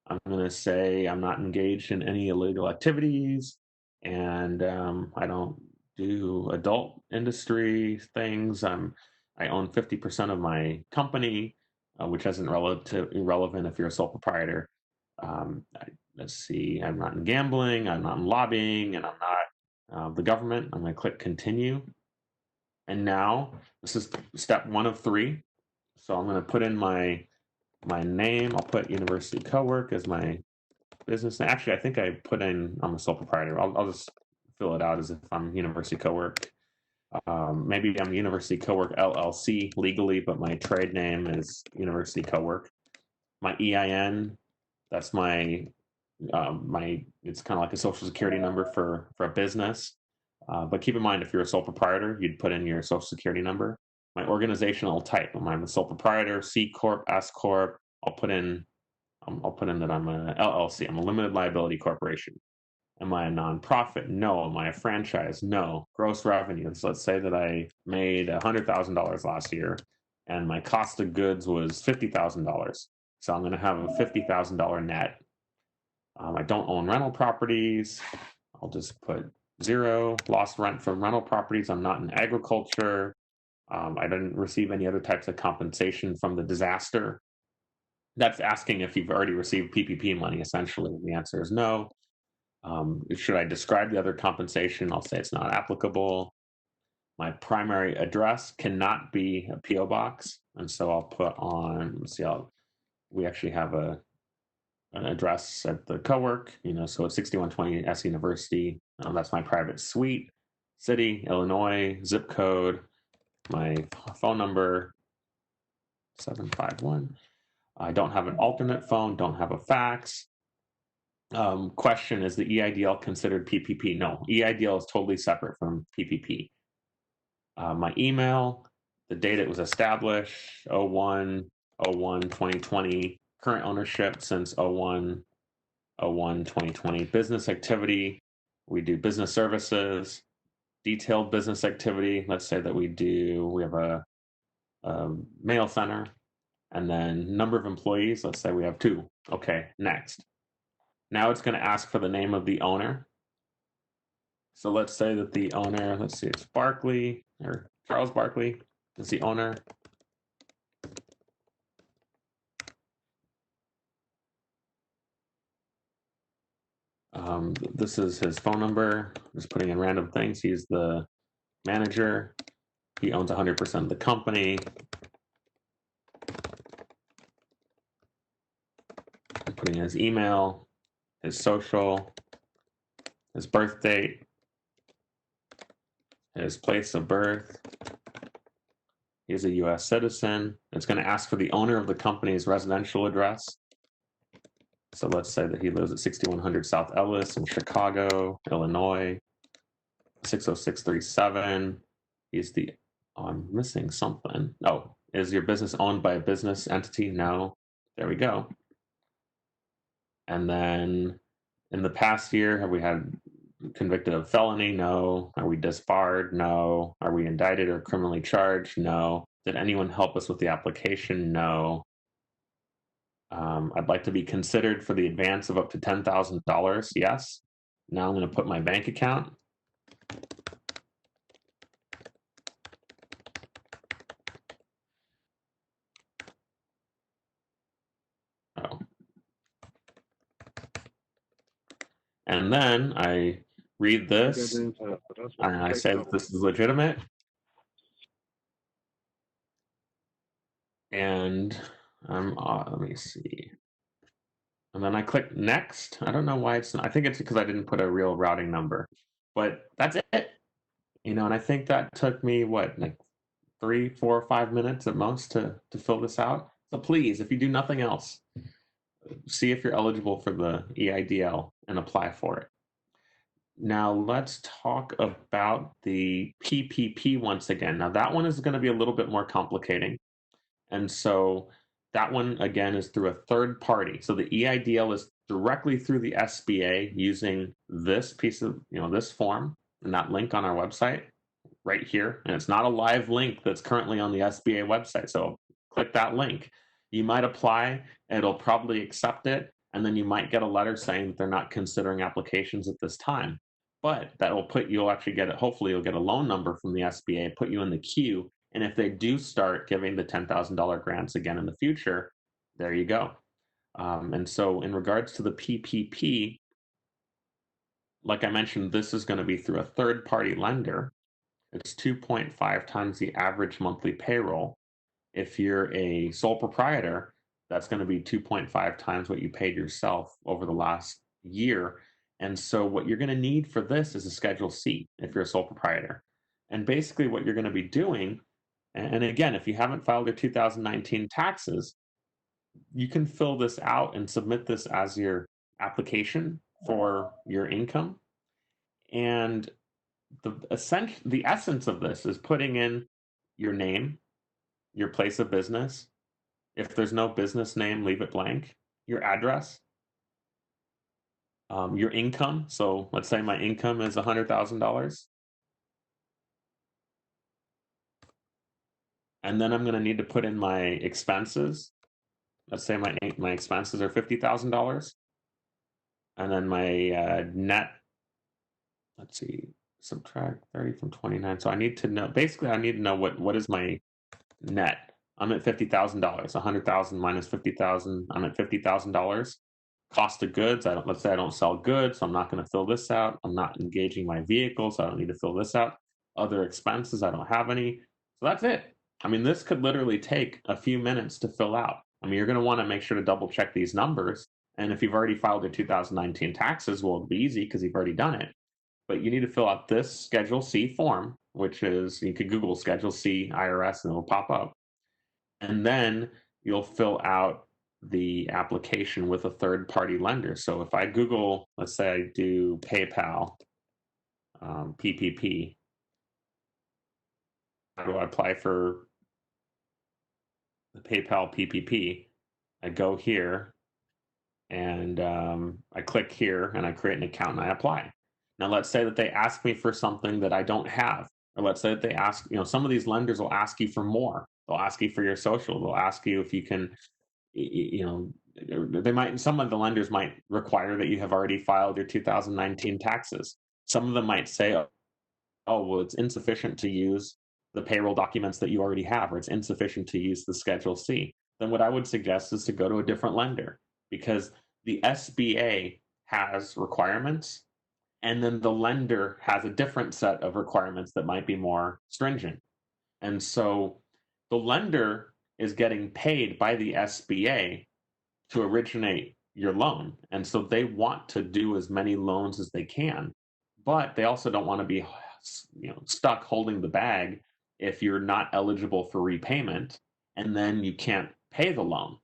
I'm going to say I'm not engaged in any illegal activities, and I don't do adult industry things. I own 50% of my company, which isn't irrelevant if you're a sole proprietor. Let's see, I'm not in gambling, I'm not in lobbying, and I'm not the government. I'm going to click continue. And now this is step 1 of 3. So I'm going to put in my name. I'll put University CoWork as my business name. Actually, I think I put in I'm a sole proprietor. I'll just fill it out as if I'm University CoWork. Maybe I'm University CoWork LLC legally, but my trade name is University CoWork. My EIN, that's my it's kind of like a social security number for a business. But keep in mind, if you're a sole proprietor, you'd put in your social security number. My organizational type, I'm a sole proprietor, C Corp, S Corp. I'll put in that I'm a LLC. I'm a limited liability corporation. Am I a nonprofit? No. Am I a franchise? No. Gross revenues. Let's say that I made $100,000 last year and my cost of goods was $50,000. So I'm going to have a $50,000 net. I don't own rental properties. I'll just put 0. Lost rent from rental properties. I'm not in agriculture. I didn't receive any other types of compensation from the disaster. That's asking if you've already received PPP money, essentially. The answer is no. Should I describe the other compensation? I'll say it's not applicable. My primary address cannot be a P.O. box. And so I'll put on, let's see, we actually have an address at the CoWork, so it's 6120 S University. That's my private suite, city, Illinois, zip code, my phone number, 751. I don't have an alternate phone, don't have a fax. Question, is the EIDL considered PPP? No, EIDL is totally separate from PPP. My email, the date it was established, 01/01/2020, current ownership since 01/01/2020, business activity, we do business services, detailed business activity, let's say that we have a mail center, and then number of employees, let's say we have 2. Okay, next. Now it's going to ask for the name of the owner. So let's say that the owner, let's see, it's Barkley, or Charles Barkley is the owner. This is his phone number. Just putting in random things. He's the manager. He owns 100% of the company. I'm putting in his email, his social, his birth date, his place of birth. He's a U.S. citizen. It's going to ask for the owner of the company's residential address. So let's say that he lives at 6100 South Ellis in Chicago, Illinois, 60637. He's the, oh, I'm missing something. Oh, is your business owned by a business entity? No. There we go. And then in the past year, have we had convicted of felony? No. Are we disbarred? No. Are we indicted or criminally charged? No. Did anyone help us with the application? No. I'd like to be considered for the advance of up to $10,000. Yes. Now I'm going to put my bank account. Oh. And then I read this and I say that this is legitimate. And let me see. And then I click next. I don't know why it's not, I think it's because I didn't put a real routing number, but that's it. You know, and I think that took me what, like 3, 4, 5 minutes at most to fill this out. So please, if you do nothing else, see if you're eligible for the EIDL and apply for it. Now let's talk about the PPP once again. Now that one is going to be a little bit more complicating. And so that one, again, is through a third party. So the EIDL is directly through the SBA using this piece of, this form and that link on our website right here. And it's not a live link that's currently on the SBA website. So click that link. You might apply, it'll probably accept it, and then you might get a letter saying that they're not considering applications at this time. But that will you'll actually get it, hopefully you'll get a loan number from the SBA, put you in the queue, and if they do start giving the $10,000 grants again in the future, there you go. And so in regards to the PPP, like I mentioned, this is going to be through a third-party lender. It's 2.5 times the average monthly payroll. If you're a sole proprietor, that's going to be 2.5 times what you paid yourself over the last year. And so what you're going to need for this is a Schedule C if you're a sole proprietor. And basically what you're going to be doing, and again, if you haven't filed your 2019 taxes, you can fill this out and submit this as your application for your income. And the essence of this is putting in your name, your place of business. If there's no business name, leave it blank. Your address, your income. So let's say my income is $100,000. And then I'm going to need to put in my expenses. Let's say my expenses are $50,000. And then my net, let's see, subtract 30 from 29. So I need to know, basically I need to know what is my net. I'm at $50,000, 100,000 minus 50,000. I'm at $50,000. Cost of goods. Let's say I don't sell goods, so I'm not going to fill this out. I'm not engaging my vehicle, so I don't need to fill this out. Other expenses, I don't have any. So that's it. I mean, this could literally take a few minutes to fill out. I mean, you're going to want to make sure to double check these numbers. And if you've already filed your 2019 taxes, well, it'll be easy because you've already done it. But you need to fill out this Schedule C form, which is, you could Google Schedule C IRS and it'll pop up. And then you'll fill out the application with a third-party lender. So if I Google, let's say I do PayPal, PPP, how do I apply for the PayPal PPP? I go here and I click here and I create an account and I apply. Now let's say that they ask me for something that I don't have, or let's say that they ask, some of these lenders will ask you for more. They'll ask you for your social. They'll ask you if you can, some of the lenders might require that you have already filed your 2019 taxes. Some of them might say, oh, well, it's insufficient to use the payroll documents that you already have, or it's insufficient to use the Schedule C. Then what I would suggest is to go to a different lender, because the SBA has requirements, and then the lender has a different set of requirements that might be more stringent. And so the lender is getting paid by the SBA to originate your loan. And so they want to do as many loans as they can, but they also don't want to be stuck holding the bag if you're not eligible for repayment and then you can't pay the loan.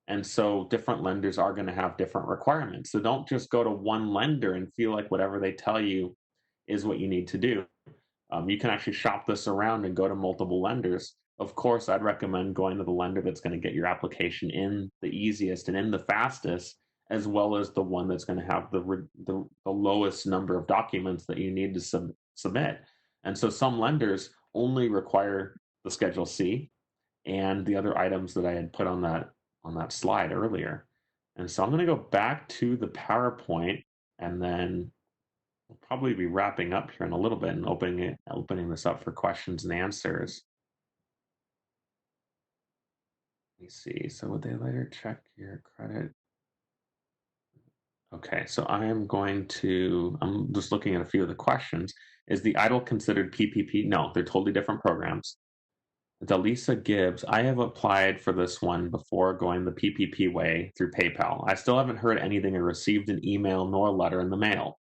And so different lenders are going to have different requirements. So don't just go to one lender and feel like whatever they tell you is what you need to do. You can actually shop this around and go to multiple lenders. Of course, I'd recommend going to the lender that's going to get your application in the easiest and in the fastest, as well as the one that's going to have the lowest number of documents that you need to submit. And so some lenders only require the Schedule C and the other items that I had put on that slide earlier. And so I'm going to go back to the PowerPoint, and then we'll probably be wrapping up here in a little bit and opening this up for questions and answers. Let me see. So would they later check your credit? Okay, so I'm just looking at a few of the questions. Is the EIDL considered PPP? No, they're totally different programs. Delisa Gibbs, I have applied for this one before going the PPP way through PayPal. I still haven't heard anything or received an email nor a letter in the mail.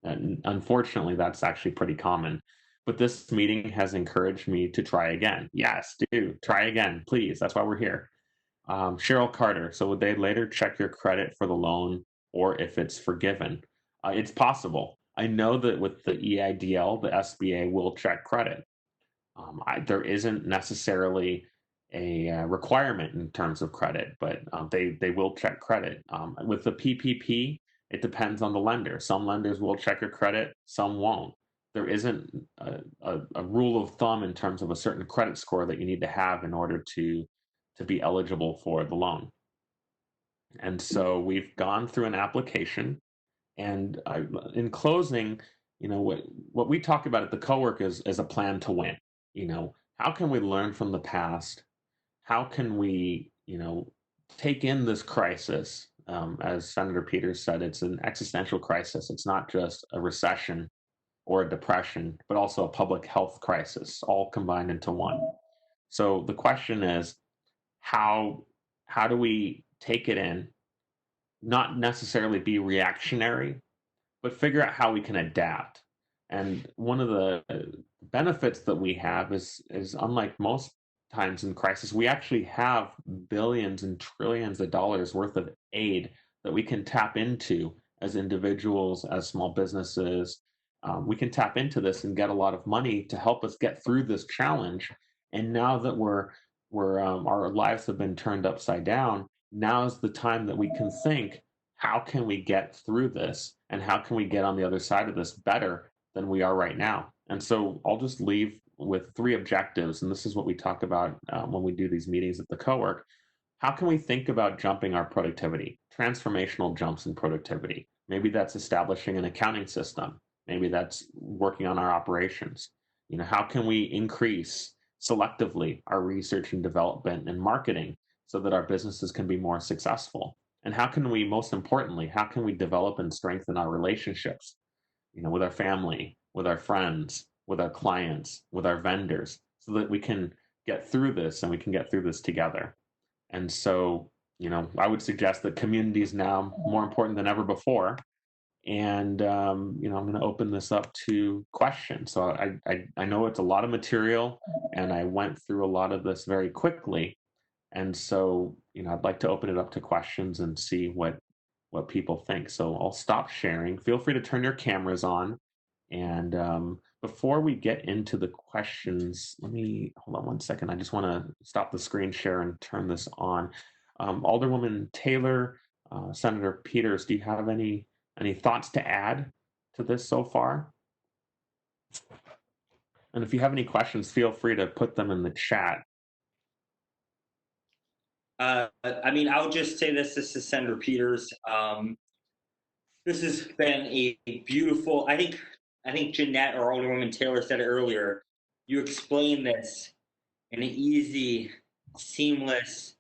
And unfortunately, that's actually pretty common. But this meeting has encouraged me to try again. Yes, do try again, please. That's why we're here. Cheryl Carter, so would they later check your credit for the loan or if it's forgiven? It's possible. I know that with the EIDL, the SBA will check credit. There isn't necessarily a requirement in terms of credit, but they will check credit. With the PPP, it depends on the lender. Some lenders will check your credit, some won't. There isn't a rule of thumb in terms of a certain credit score that you need to have in order to be eligible for the loan. And so we've gone through an application, and in closing, what we talk about at the CoWork is a plan to win. How can we learn from the past? How can we, take in this crisis? As Senator Peters said, it's an existential crisis. It's not just a recession or a depression, but also a public health crisis, all combined into one. So the question is, how do we take it in, not necessarily be reactionary, but figure out how we can adapt? And one of the benefits that we have is unlike most times in crisis, we actually have billions and trillions of dollars worth of aid that we can tap into as individuals, as small businesses. We can tap into this and get a lot of money to help us get through this challenge. And now that our lives have been turned upside down, now is the time that we can think, how can we get through this? And how can we get on the other side of this better than we are right now? And so I'll just leave with 3 objectives. And this is what we talk about when we do these meetings at the CoWork. How can we think about jumping our productivity, transformational jumps in productivity? Maybe that's establishing an accounting system. Maybe that's working on our operations. How can we increase selectively our research and development and marketing so that our businesses can be more successful? And how can we, most importantly, how can we develop and strengthen our relationships, with our family, with our friends, with our clients, with our vendors, so that we can get through this and we can get through this together? And so, I would suggest that community is now more important than ever before. And, I'm going to open this up to questions. So I know it's a lot of material, and I went through a lot of this very quickly. And so, I'd like to open it up to questions and see what people think. So I'll stop sharing. Feel free to turn your cameras on. And before we get into the questions, let me hold on one second. I just want to stop the screen share and turn this on. Alderwoman Taylor, Senator Peters, do you have any thoughts to add to this so far? And if you have any questions, feel free to put them in the chat. I'll just say this is Senator Peters. This has been a beautiful, I think Jeanette or Alderwoman Taylor said it earlier. You explained this in an easy, seamless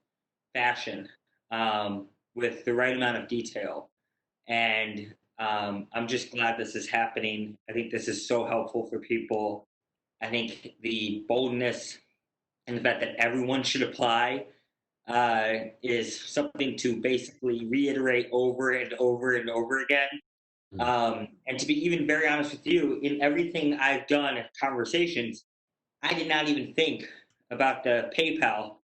fashion with the right amount of detail. And I'm just glad this is happening. I think this is so helpful for people. I think the boldness and the fact that everyone should apply is something to basically reiterate over and over and over again. And to be even very honest with you, in everything I've done in conversations, I did not even think about the PayPal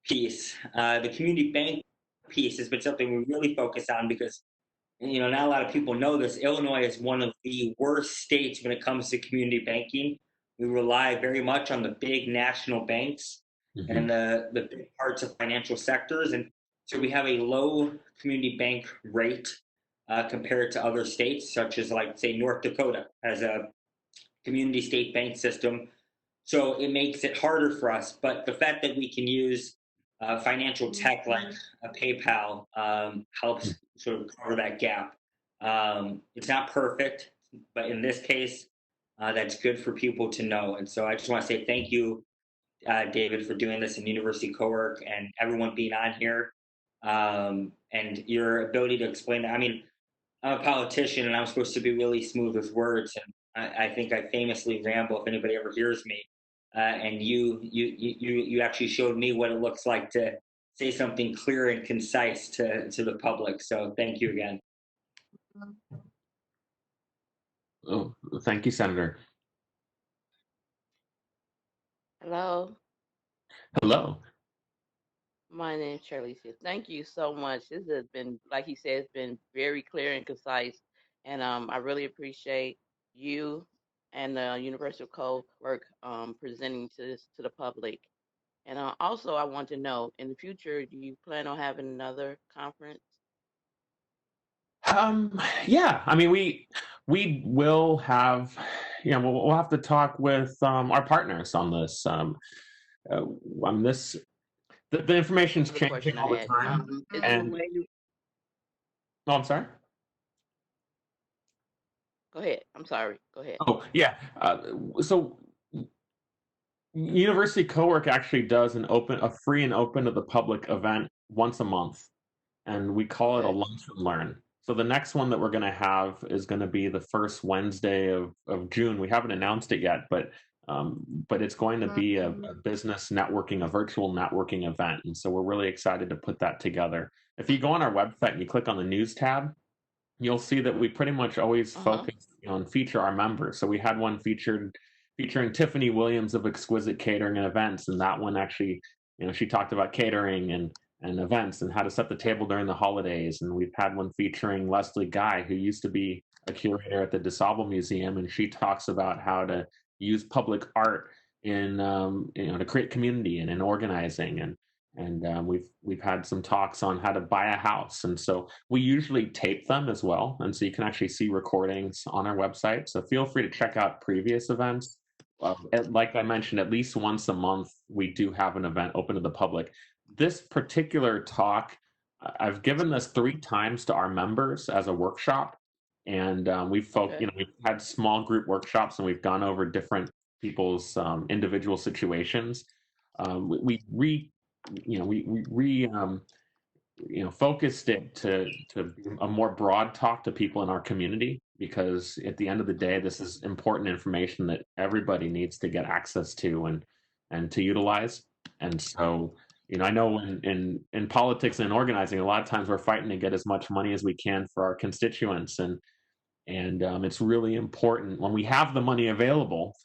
piece. The community bank piece has been something we really focus on because not a lot of people know this. Illinois is one of the worst states when it comes to community banking. We rely very much on the big national banks and the big parts of financial sectors. And so we have a low community bank rate compared to other states, such as, like, say, North Dakota has a community state bank system. So it makes it harder for us. But the fact that we can use financial tech like PayPal helps sort of cover that gap. It's not perfect, but in this case, that's good for people to know. And so I just want to say thank you, David, for doing this in University CoWork and everyone being on here, and your ability to explain that. I mean, I'm a politician and I'm supposed to be really smooth with words, and I think I famously ramble if anybody ever hears me. And you actually showed me what it looks like to say something clear and concise to the public. So thank you again. Oh, thank you, Senator. Hello, Hello. my name's Charlize. Thank you so much. This has been, like he said, it's been very clear and concise, and I really appreciate you and the Universal CoWork presenting to this to the public. And also, I want to know, in the future, do you plan on having another conference? Yeah, I mean, we will have, we'll have to talk with our partners on this. Uh, on this, the information's Another changing question all the I had. time. Is there a And way to oh, I'm sorry. go ahead? I'm sorry. Go ahead. Oh, yeah. So University CoWork actually does a free and open to the public event once a month, and we call it a Okay. lunch and learn. So the next one that we're going to have is going to be the first Wednesday of June. We haven't announced it yet, but it's going to be a business networking, a virtual networking event, and so we're really excited to put that together. If you go on our website and you click on the news tab, you'll see that we pretty much always focus on feature our members. So we had one featuring Tiffany Williams of Exquisite Catering and Events, and that one actually, she talked about catering and events and how to set the table during the holidays. And we've had one featuring Leslie Guy, who used to be a curator at the DeSable Museum, and she talks about how to use public art in to create community and in organizing. And we've had some talks on how to buy a house, and so we usually tape them as well, and so you can actually see recordings on our website. So feel free to check out previous events. Like I mentioned, at least once a month we do have an event open to the public. This particular talk, I've given this 3 times to our members as a workshop, and Okay. we've had small group workshops, and we've gone over different people's individual situations. We re focused it to be a more broad talk to people in our community, because at the end of the day, this is important information that everybody needs to get access to and to utilize. And so, I know in politics and organizing, a lot of times we're fighting to get as much money as we can for our constituents, and it's really important when we have the money available,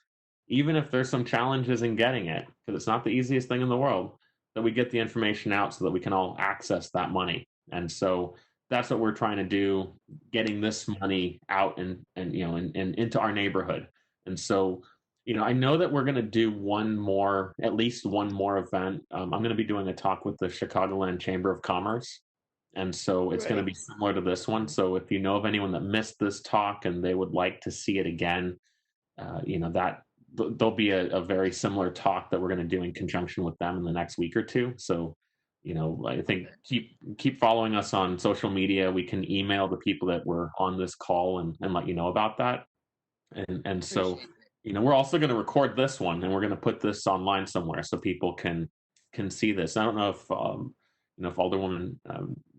even if there's some challenges in getting it, because it's not the easiest thing in the world, that we get the information out so that we can all access that money. And so that's what we're trying to do, getting this money out and into our neighborhood. And so, I know that we're going to do at least one more event. I'm going to be doing a talk with the Chicagoland Chamber of Commerce. And so it's going to Great. be similar to this one. So if you know of anyone that missed this talk and they would like to see it again, that there'll be a very similar talk that we're going to do in conjunction with them in the next week or two. So, I think keep following us on social media. We can email the people that were on this call and let you know about that. And so, Appreciate we're also going to record this one, and we're going to put this online somewhere so people can see this. I don't know if Alderwoman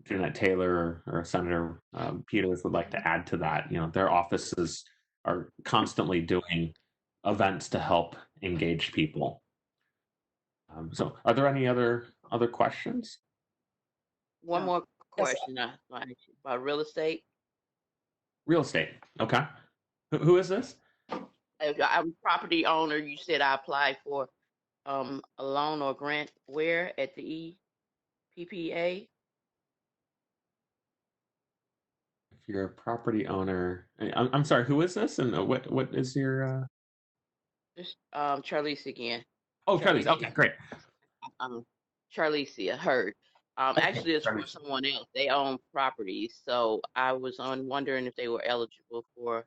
Jeanette Taylor or Senator Peters would like to add to that. Their offices are constantly doing events to help engage people. So are there any other questions? one more Yes, question about real estate. Real estate. Okay. Who is this? I'm a property owner. You said I applied for a loan or grant where at the PPA? you're a property owner, I'm sorry, who is this, and what is your? Just Charlize again. Oh, Charlie's. Charlize. Okay, great. Charlicia Heard. Okay, Actually, it's for Charlie's. someone else. They own properties, so I was on wondering if they were eligible for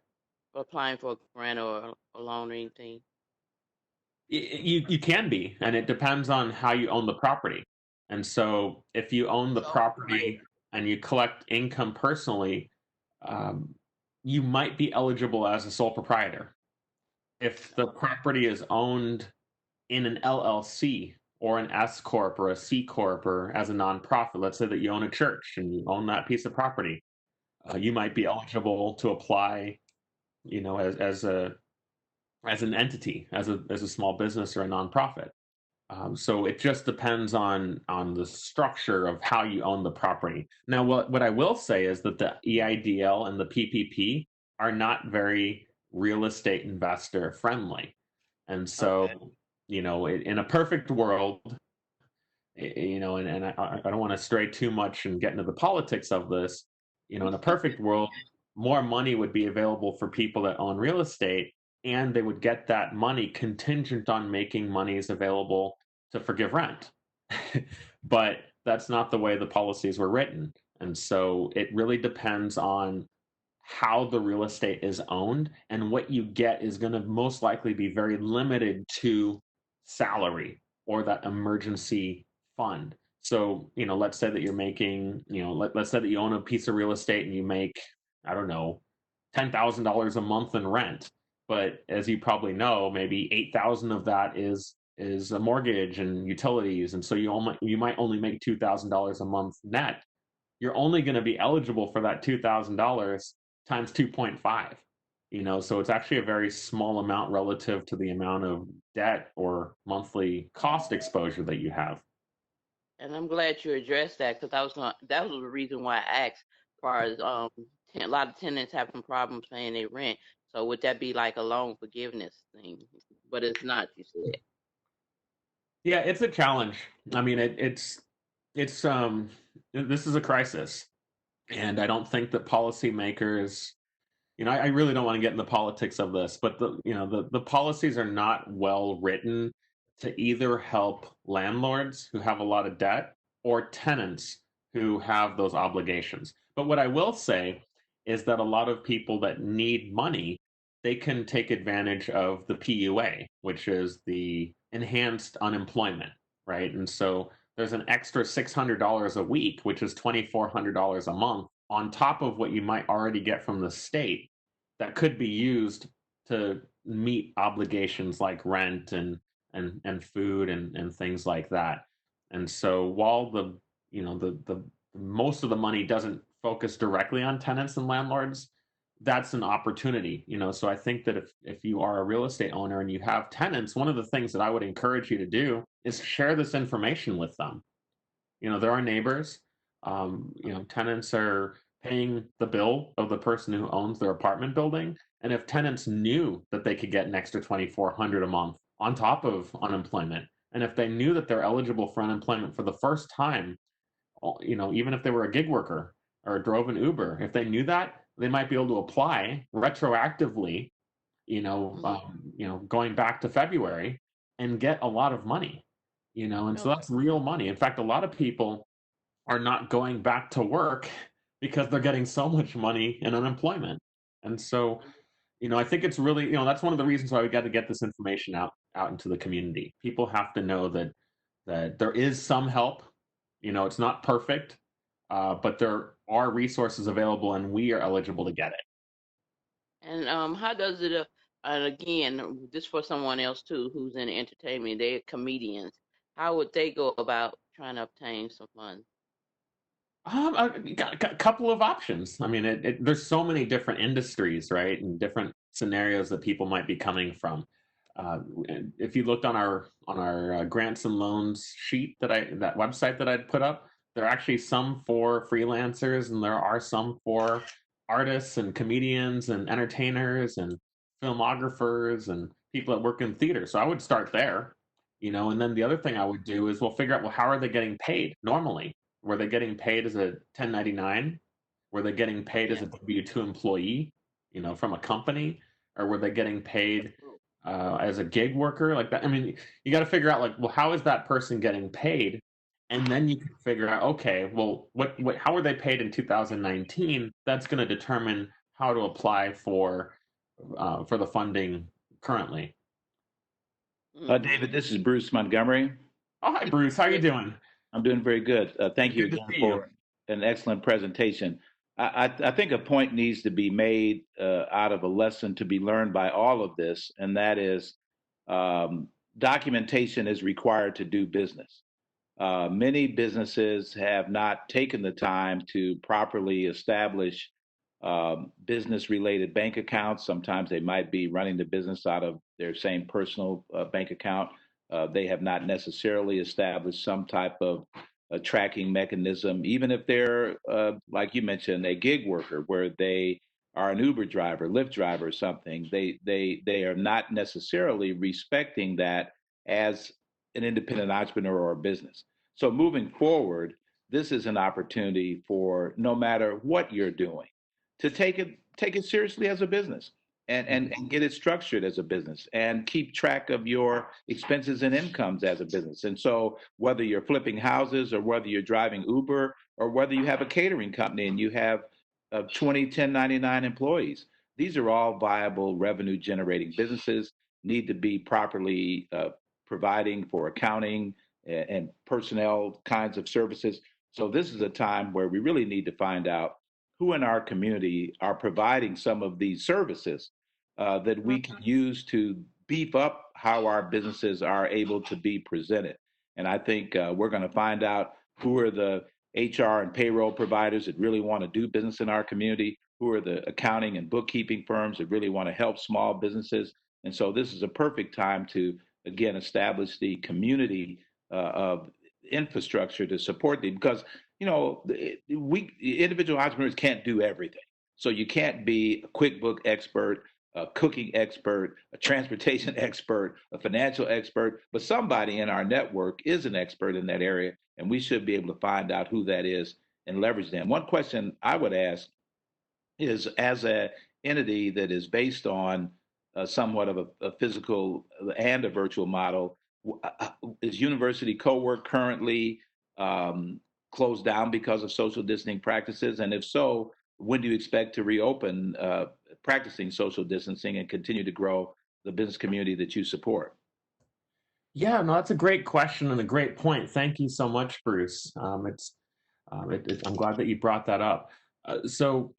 applying for a grant or a loan or anything. You can be, and it depends on how you own the property. And so, if you own the So, right. property and you collect income personally, um, you might be eligible as a sole proprietor. If the property is owned in an LLC or an S corp or a C corp or as a nonprofit, let's say that you own a church and you own that piece of property, you might be eligible to apply, as an entity, as a small business or a nonprofit. So it just depends on the structure of how you own the property. Now, what I will say is that the EIDL and the PPP are not very real estate investor friendly, and Okay. so in a perfect world, and I don't want to stray too much and get into the politics of this. In a perfect world, more money would be available for people that own real estate, and they would get that money contingent on making monies available to forgive rent. But that's not the way the policies were written. And so it really depends on how the real estate is owned, and what you get is going to most likely be very limited to salary or that emergency fund. So, let's say that you're making, let's say that you own a piece of real estate and you make, I don't know, $10,000 a month in rent. But as you probably know, maybe 8,000 of that is a mortgage and utilities, and so you might only make $2,000 a month net. You're only going to be eligible for that $2,000 times 2.5. So it's actually a very small amount relative to the amount of debt or monthly cost exposure that you have. And I'm glad you addressed that because that was the reason why I asked. As far as a lot of tenants having problems paying their rent. So would that be like a loan forgiveness thing? But it's not, you said. Yeah, it's a challenge. I mean, it's this is a crisis, and I don't think that policymakers, I really don't want to get in the politics of this, but the policies are not well written to either help landlords who have a lot of debt or tenants who have those obligations. But what I will say is that a lot of people that need money, they can take advantage of the PUA, which is the enhanced unemployment, right? And so there's an extra $600 a week, which is $2,400 a month on top of what you might already get from the state, that could be used to meet obligations like rent and food and things like that. And so while the most of the money doesn't focus directly on tenants and landlords, that's an opportunity. So I think that if you are a real estate owner and you have tenants, one of the things that I would encourage you to do is share this information with them. There are neighbors. Tenants are paying the bill of the person who owns their apartment building. And if tenants knew that they could get an extra $2,400 a month on top of unemployment, and if they knew that they're eligible for unemployment for the first time, even if they were a gig worker or drove an Uber, if they knew that, they might be able to apply retroactively, going back to February, and get a lot of money, and so Okay. that's real money. In fact, a lot of people are not going back to work because they're getting so much money in unemployment. And so, I think it's really, that's one of the reasons why we got to get this information out into the community. People have to know that there is some help. It's not perfect, but there are resources available, and we are eligible to get it. And how does it? And again, this for someone else too, who's in entertainment. They're comedians. How would they go about trying to obtain some funds? Got a couple of options. I mean, there's so many different industries, right, and different scenarios that people might be coming from. If you looked on our grants and loans sheet that website that I'd put up, there are actually some for freelancers, and there are some for artists and comedians and entertainers and filmographers and people that work in theater. So I would start there, and then the other thing I would do is we'll figure out, well, how are they getting paid normally? Were they getting paid as a 1099? Were they getting paid as Yeah. a W-2 employee, from a company, or were they getting paid as a gig worker like that? I mean, you got to figure out like, well, how is that person getting paid? And then you can figure out, okay, well, how are they paid in 2019? That's going to determine how to apply for the funding currently. David, this is Bruce Montgomery. Oh, hi, Bruce. How you Good. doing? I'm doing very good. Thank you Good to again see you. for an excellent presentation. I think a point needs to be made out of a lesson to be learned by all of this, and that is documentation is required to do business. Many businesses have not taken the time to properly establish business related bank accounts. Sometimes they might be running the business out of their same personal bank account. They have not necessarily established some type of tracking mechanism, even if they're, like you mentioned, a gig worker where they are an Uber driver, Lyft driver, or something. They are not necessarily respecting that as an independent entrepreneur or a business. So moving forward, this is an opportunity for no matter what you're doing to take it seriously as a business and get it structured as a business and keep track of your expenses and incomes as a business. And so whether you're flipping houses or whether you're driving Uber or whether you have a catering company and you have 20 1099 employees, these are all viable revenue generating businesses, need to be properly providing for accounting and personnel kinds of services. So this is a time where we really need to find out who in our community are providing some of these services that we can use to beef up how our businesses are able to be presented. And I think we're going to find out who are the HR and payroll providers that really want to do business in our community, who are the accounting and bookkeeping firms that really want to help small businesses. And so this is a perfect time to, again, establish the community of infrastructure to support them because we individual entrepreneurs can't do everything. So you can't be a QuickBook expert, a cooking expert, a transportation expert, a financial expert, but somebody in our network is an expert in that area, and we should be able to find out who that is and leverage them. One question I would ask is, as a entity that is based on somewhat of a physical and a virtual model, is University CoWork currently closed down because of social distancing practices? And if so, when do you expect to reopen practicing social distancing and continue to grow the business community that you support? Yeah, no, that's a great question and a great point. Thank you so much, Bruce. I'm glad that you brought that up. So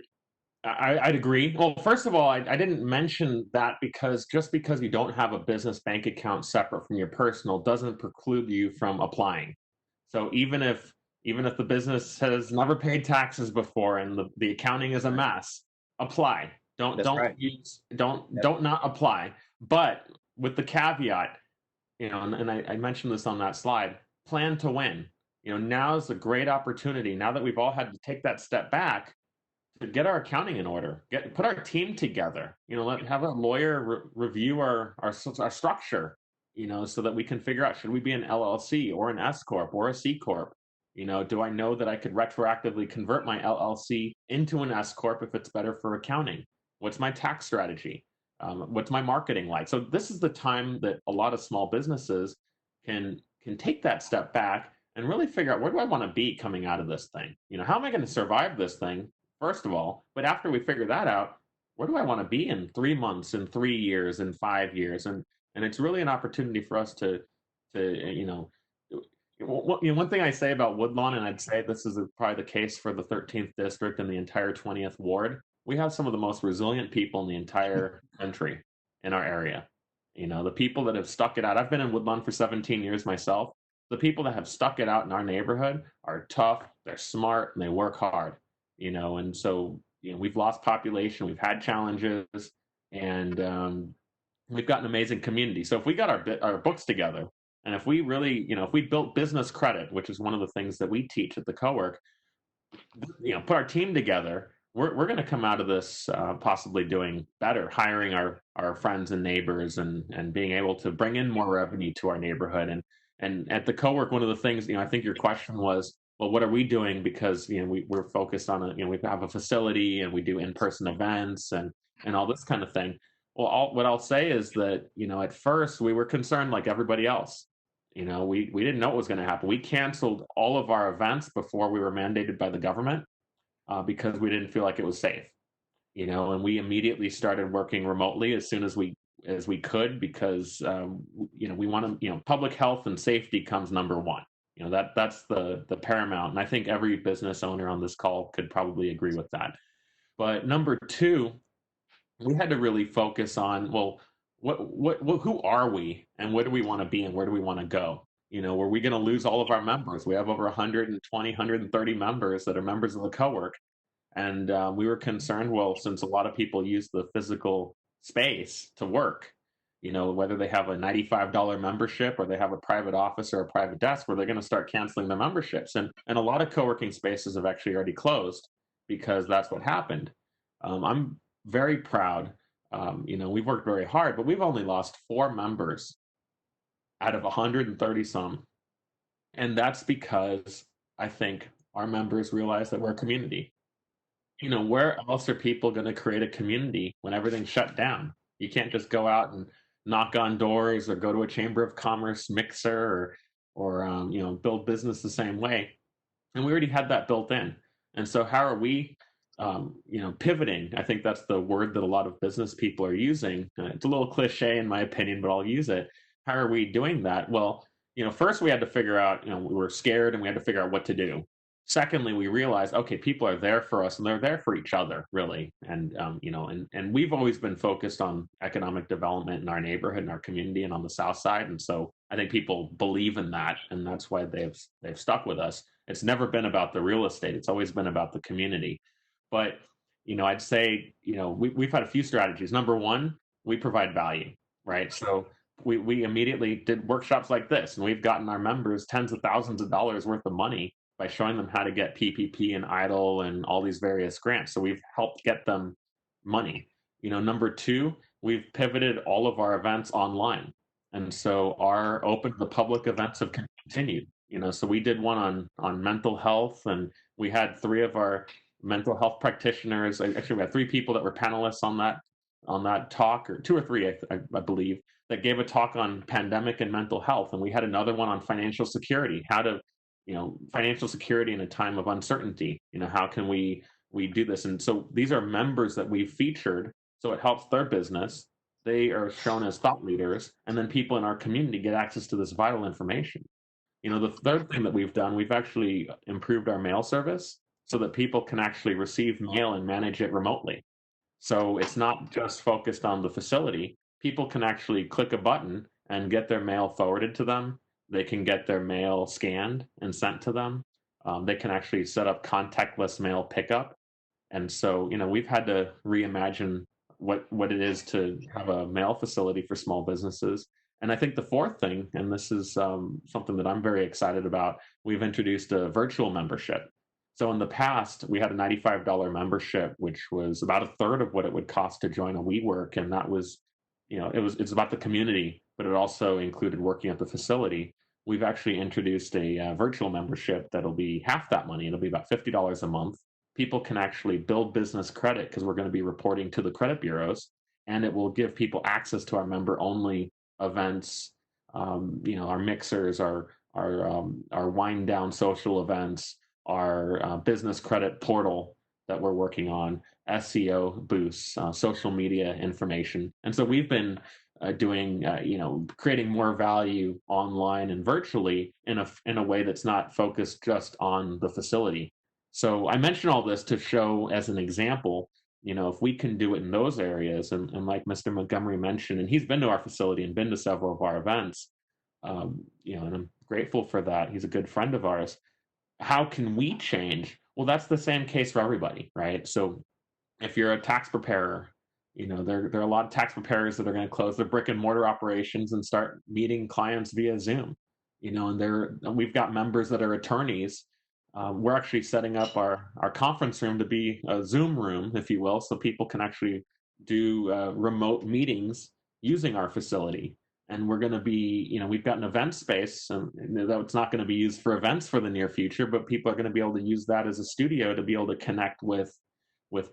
I'd agree. Well, first of all, I didn't mention that because just because you don't have a business bank account separate from your personal doesn't preclude you from applying. So even if the business has never paid taxes before and the accounting is a mess, apply. Don't That's don't right. use don't Yep. don't not apply. But with the caveat, and I mentioned this on that slide, plan to win. Now is a great opportunity. Now that we've all had to take that step back to get our accounting in order, put our team together. Have a lawyer review our structure. So that we can figure out, should we be an LLC or an S corp or a C corp? Do I know that I could retroactively convert my LLC into an S corp if it's better for accounting? What's my tax strategy? What's my marketing like? So this is the time that a lot of small businesses can take that step back and really figure out, where do I want to be coming out of this thing? How am I going to survive this thing, first of all? But after we figure that out, where do I want to be in 3 months, in 3 years, in 5 years? And it's really an opportunity for us one thing I say about Woodlawn, and I'd say this is probably the case for the 13th district and the entire 20th ward, we have some of the most resilient people in the entire country in our area. The people that have stuck it out. I've been in Woodlawn for 17 years myself. The people that have stuck it out in our neighborhood are tough, they're smart, and they work hard. And so we've lost population, we've had challenges, and we've got an amazing community. So if we got our books together, and if we really, if we built business credit, which is one of the things that we teach at the CoWork, put our team together, we're going to come out of this possibly doing better, hiring our friends and neighbors, and being able to bring in more revenue to our neighborhood. And at the CoWork, one of the things, I think your question was, well, what are we doing? Because we're focused on we have a facility and we do in-person events and all this kind of thing. Well, what I'll say is that at first we were concerned like everybody else. We didn't know what was going to happen. We canceled all of our events before we were mandated by the government because we didn't feel like it was safe. And we immediately started working remotely as soon as we could because we want to public health and safety comes number one. That's the paramount, and I think every business owner on this call could probably agree with that. But number two, we had to really focus on, well, what who are we and what do we want to be and where do we want to go? Were we going to lose all of our members? We have over 120 130 members that are members of the CoWork. And we were concerned, well, since a lot of people use the physical space to work, whether they have a $95 membership or they have a private office or a private desk, where they're going to start canceling their memberships. And a lot of co-working spaces have actually already closed because that's what happened. I'm very proud. We've worked very hard, but we've only lost 4 members out of 130 some. And that's because I think our members realize that we're a community. Where else are people going to create a community when everything's shut down? You can't just go out and knock on doors or go to a chamber of commerce mixer or build business the same way. And we already had that built in. And so how are we, pivoting? I think that's the word that a lot of business people are using. It's a little cliche in my opinion, but I'll use it. How are we doing that? Well, first we had to figure out, we were scared and we had to figure out what to do. Secondly, we realized, okay, people are there for us and they're there for each other, really. And, and we've always been focused on economic development in our neighborhood and our community and on the South Side. And so I think people believe in that. And that's why they've stuck with us. It's never been about the real estate. It's always been about the community. But, I'd say, we've had a few strategies. Number one, we provide value, right? So we immediately did workshops like this, and we've gotten our members tens of thousands of dollars worth of money by showing them how to get PPP and EIDL and all these various grants. So we've helped get them money. Number two, we've pivoted all of our events online. And so our open to the public events have continued. So we did one on mental health, and we had 3 of our mental health practitioners. Actually, we had 3 people that were panelists on that talk, or 2 or 3, I believe, that gave a talk on pandemic and mental health. And we had another one on financial security, how to financial security in a time of uncertainty. How can we do this? And so these are members that we've featured, so it helps their business. They are shown as thought leaders, and then people in our community get access to this vital information. The third thing that we've done, we've actually improved our mail service so that people can actually receive mail and manage it remotely. So it's not just focused on the facility. People can actually click a button and get their mail forwarded to them. They can get their mail scanned and sent to them. They can actually set up contactless mail pickup. And so, we've had to reimagine what it is to have a mail facility for small businesses. And I think the fourth thing, and this is something that I'm very excited about, we've introduced a virtual membership. So in the past, we had a $95 membership, which was about a third of what it would cost to join a WeWork. And that was, it's about the community, but it also included working at the facility. We've actually introduced a virtual membership that'll be half that money. It'll be about $50 a month. People can actually build business credit because we're going to be reporting to the credit bureaus, and it will give people access to our member-only events, our mixers, our wind down social events, our business credit portal that we're working on, SEO boosts, social media information. And so we've been doing, creating more value online and virtually in a way that's not focused just on the facility. So I mention all this to show as an example, if we can do it in those areas, and like Mr. Montgomery mentioned, and he's been to our facility and been to several of our events, and I'm grateful for that. He's a good friend of ours. How can we change? Well, that's the same case for everybody, right? So if you're a tax preparer, there are a lot of tax preparers that are going to close their brick and mortar operations and start meeting clients via Zoom, and we've got members that are attorneys. We're actually setting up our conference room to be a Zoom room, if you will, so people can actually do remote meetings using our facility. and we're going to be, we've got an event space, and though it's not going to be used for events for the near future, but people are going to be able to use that as a studio to be able to connect with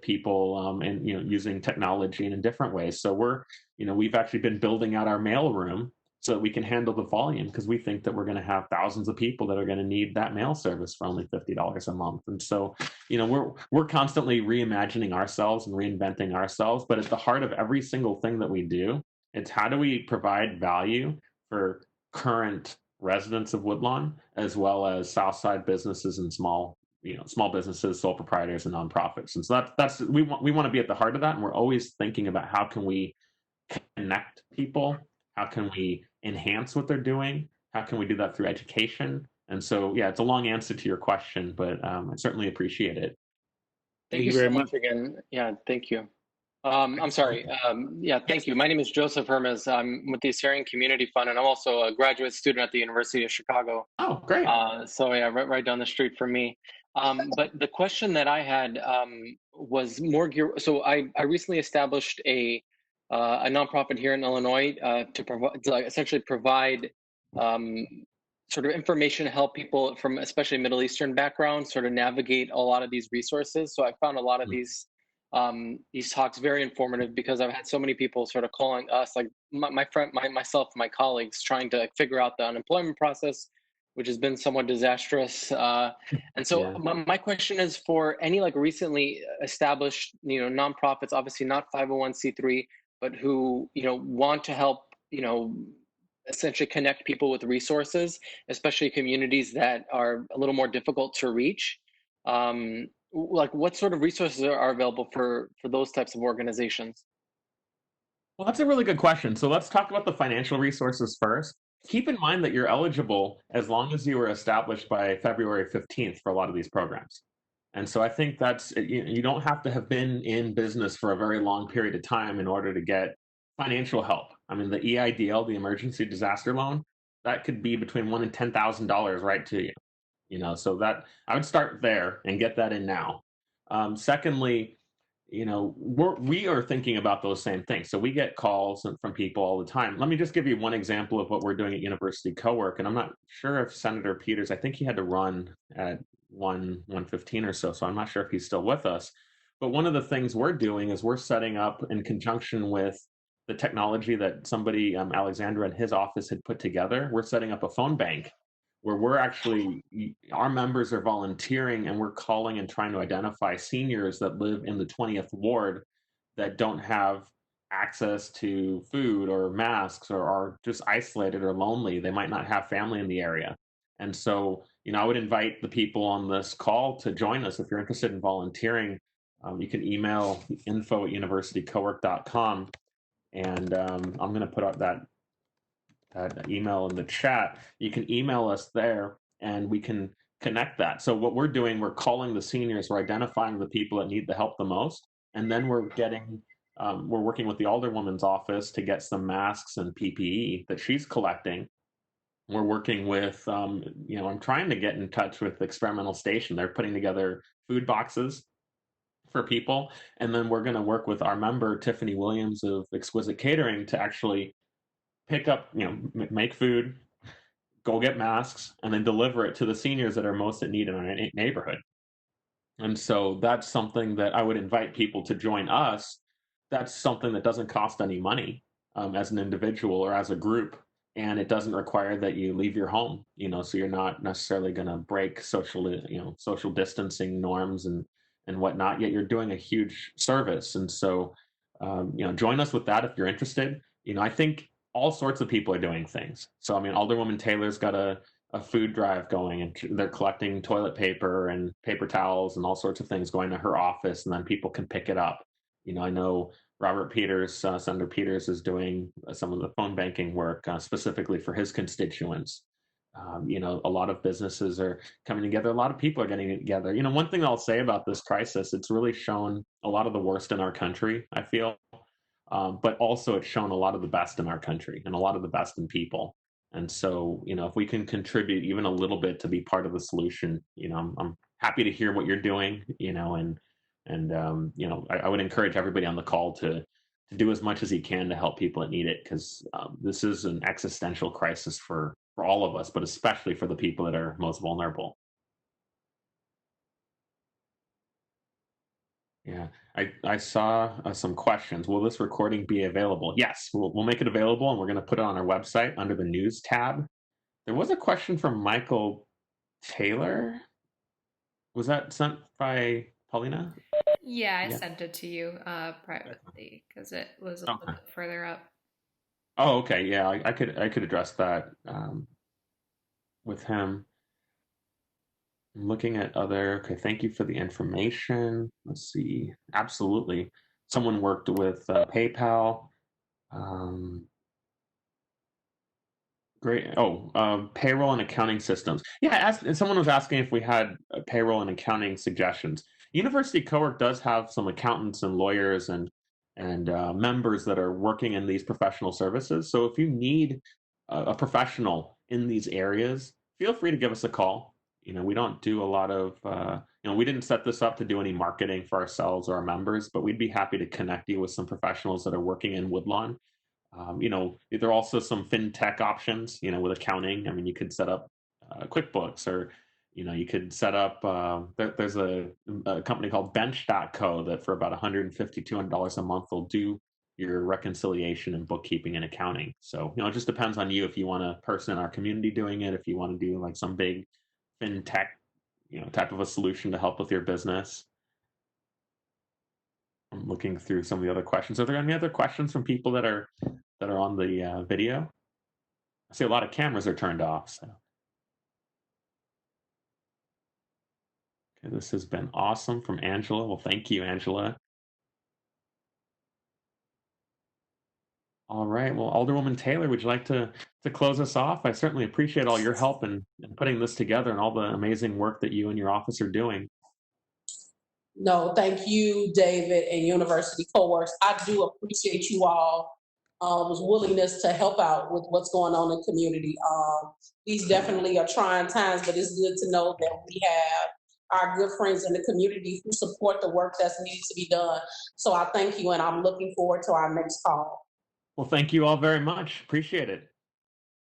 people, and using technology in different ways. So we've actually been building out our mail room so that we can handle the volume, because we think that we're going to have thousands of people that are going to need that mail service for only $50 a month. And so, we're constantly reimagining ourselves and reinventing ourselves. But at the heart of every single thing that we do, it's how do we provide value for current residents of Woodlawn, as well as Southside businesses and small businesses, sole proprietors, and nonprofits. And so that's we want to be at the heart of that, and we're always thinking about how can we connect people, how can we enhance what they're doing, how can we do that through education. And so, yeah, it's a long answer to your question, but I certainly appreciate it. Thank you so much again. Yeah, thank you. I'm sorry. Yeah, thank you. My name is Joseph Hermes. I'm with the Assyrian Community Fund, and I'm also a graduate student at the University of Chicago. Oh, great. So yeah, right down the street from me. But the question that I had was more so I recently established a nonprofit here in Illinois to essentially provide sort of information to help people from especially Middle Eastern backgrounds sort of navigate a lot of these resources. So I found a lot of these talks very informative, because I've had so many people sort of calling us, like myself, my colleagues, trying to figure out the unemployment process, which has been somewhat disastrous. And so my question is for any recently established, nonprofits, obviously not 501c3, but who, want to help, essentially connect people with resources, especially communities that are a little more difficult to reach. What sort of resources are available for those types of organizations? Well, that's a really good question. So let's talk about the financial resources first. Keep in mind that you're eligible as long as you were established by February 15th for a lot of these programs. And so I think that's, you don't have to have been in business for a very long period of time in order to get financial help. I mean, the EIDL, the emergency disaster loan, that could be between $1,000 and $10,000 right to you. So that I would start there and get that in now. Secondly, we are thinking about those same things. So we get calls from people all the time. Let me just give you one example of what we're doing at University CoWork. And I'm not sure if Senator Peters, I think he had to run at 1:15 or so. So I'm not sure if he's still with us. But one of the things we're doing is we're setting up, in conjunction with the technology that somebody, Alexandra in his office, had put together, we're setting up a phone bank where our members are volunteering, and we're calling and trying to identify seniors that live in the 20th ward that don't have access to food or masks, or are just isolated or lonely. They might not have family in the area. And so, I would invite the people on this call to join us. If you're interested in volunteering, you can email info@universitycowork.com. And I'm going to put up that email in the chat. You can email us there, and we can connect that. So what we're doing, we're calling the seniors, we're identifying the people that need the help the most, and then we're working with the Alderwoman's office to get some masks and PPE that she's collecting. We're working with, I'm trying to get in touch with Experimental Station. They're putting together food boxes for people, and then we're going to work with our member Tiffany Williams of Exquisite Catering to actually pick up, make food, go get masks, and then deliver it to the seniors that are most in need in our neighborhood. And so that's something that I would invite people to join us. That's something that doesn't cost any money as an individual or as a group. And it doesn't require that you leave your home, so you're not necessarily going to break social distancing norms and whatnot, yet you're doing a huge service. And so, join us with that if you're interested. I think all sorts of people are doing things. So, Alderwoman Taylor's got a food drive going, and they're collecting toilet paper and paper towels and all sorts of things going to her office, and then people can pick it up. I know Robert Peters, Senator Peters, is doing some of the phone banking work specifically for his constituents. A lot of businesses are coming together. A lot of people are getting together. One thing I'll say about this crisis, it's really shown a lot of the worst in our country, I feel. But also it's shown a lot of the best in our country and a lot of the best in people. And so, if we can contribute even a little bit to be part of the solution, I'm happy to hear what you're doing, and I would encourage everybody on the call to do as much as he can to help people that need it, because this is an existential crisis for all of us, but especially for the people that are most vulnerable. Yeah, I saw some questions. Will this recording be available? Yes, we'll make it available, and we're going to put it on our website under the news tab. There was a question from Michael Taylor. Was that sent by Paulina? Yeah, I Yeah. sent it to you privately because it was a Okay. little bit further up. Oh, okay. Yeah, I could address that with him. I'm looking at other. Okay, thank you for the information. Let's see. Absolutely. Someone worked with PayPal. Um, Great. Oh, payroll and accounting systems. Yeah, someone was asking if we had payroll and accounting suggestions. University CoWork does have some accountants and lawyers and members that are working in these professional services. So if you need a professional in these areas, feel free to give us a call. You know, we don't do a lot of, we didn't set this up to do any marketing for ourselves or our members, but we'd be happy to connect you with some professionals that are working in Woodlawn. There are also some fintech options, with accounting. I mean, you could set up QuickBooks, or, you could set up, there's a company called bench.co that for about $150, $200 a month will do your reconciliation and bookkeeping and accounting. So, it just depends on you if you want a person in our community doing it, if you want to do like some big fintech, type of a solution to help with your business. I'm looking through some of the other questions. Are there any other questions from people that are on the video? I see a lot of cameras are turned off. So, okay, this has been awesome from Angela. Well, thank you, Angela. All right. Well, Alderwoman Taylor, would you like to close us off? I certainly appreciate all your help in putting this together and all the amazing work that you and your office are doing. No, thank you, David and University CoWorks. I do appreciate you all willingness to help out with what's going on in the community. These definitely are trying times, but it's good to know that we have our good friends in the community who support the work that's needed to be done. So I thank you, and I'm looking forward to our next call. Well, thank you all very much. Appreciate it.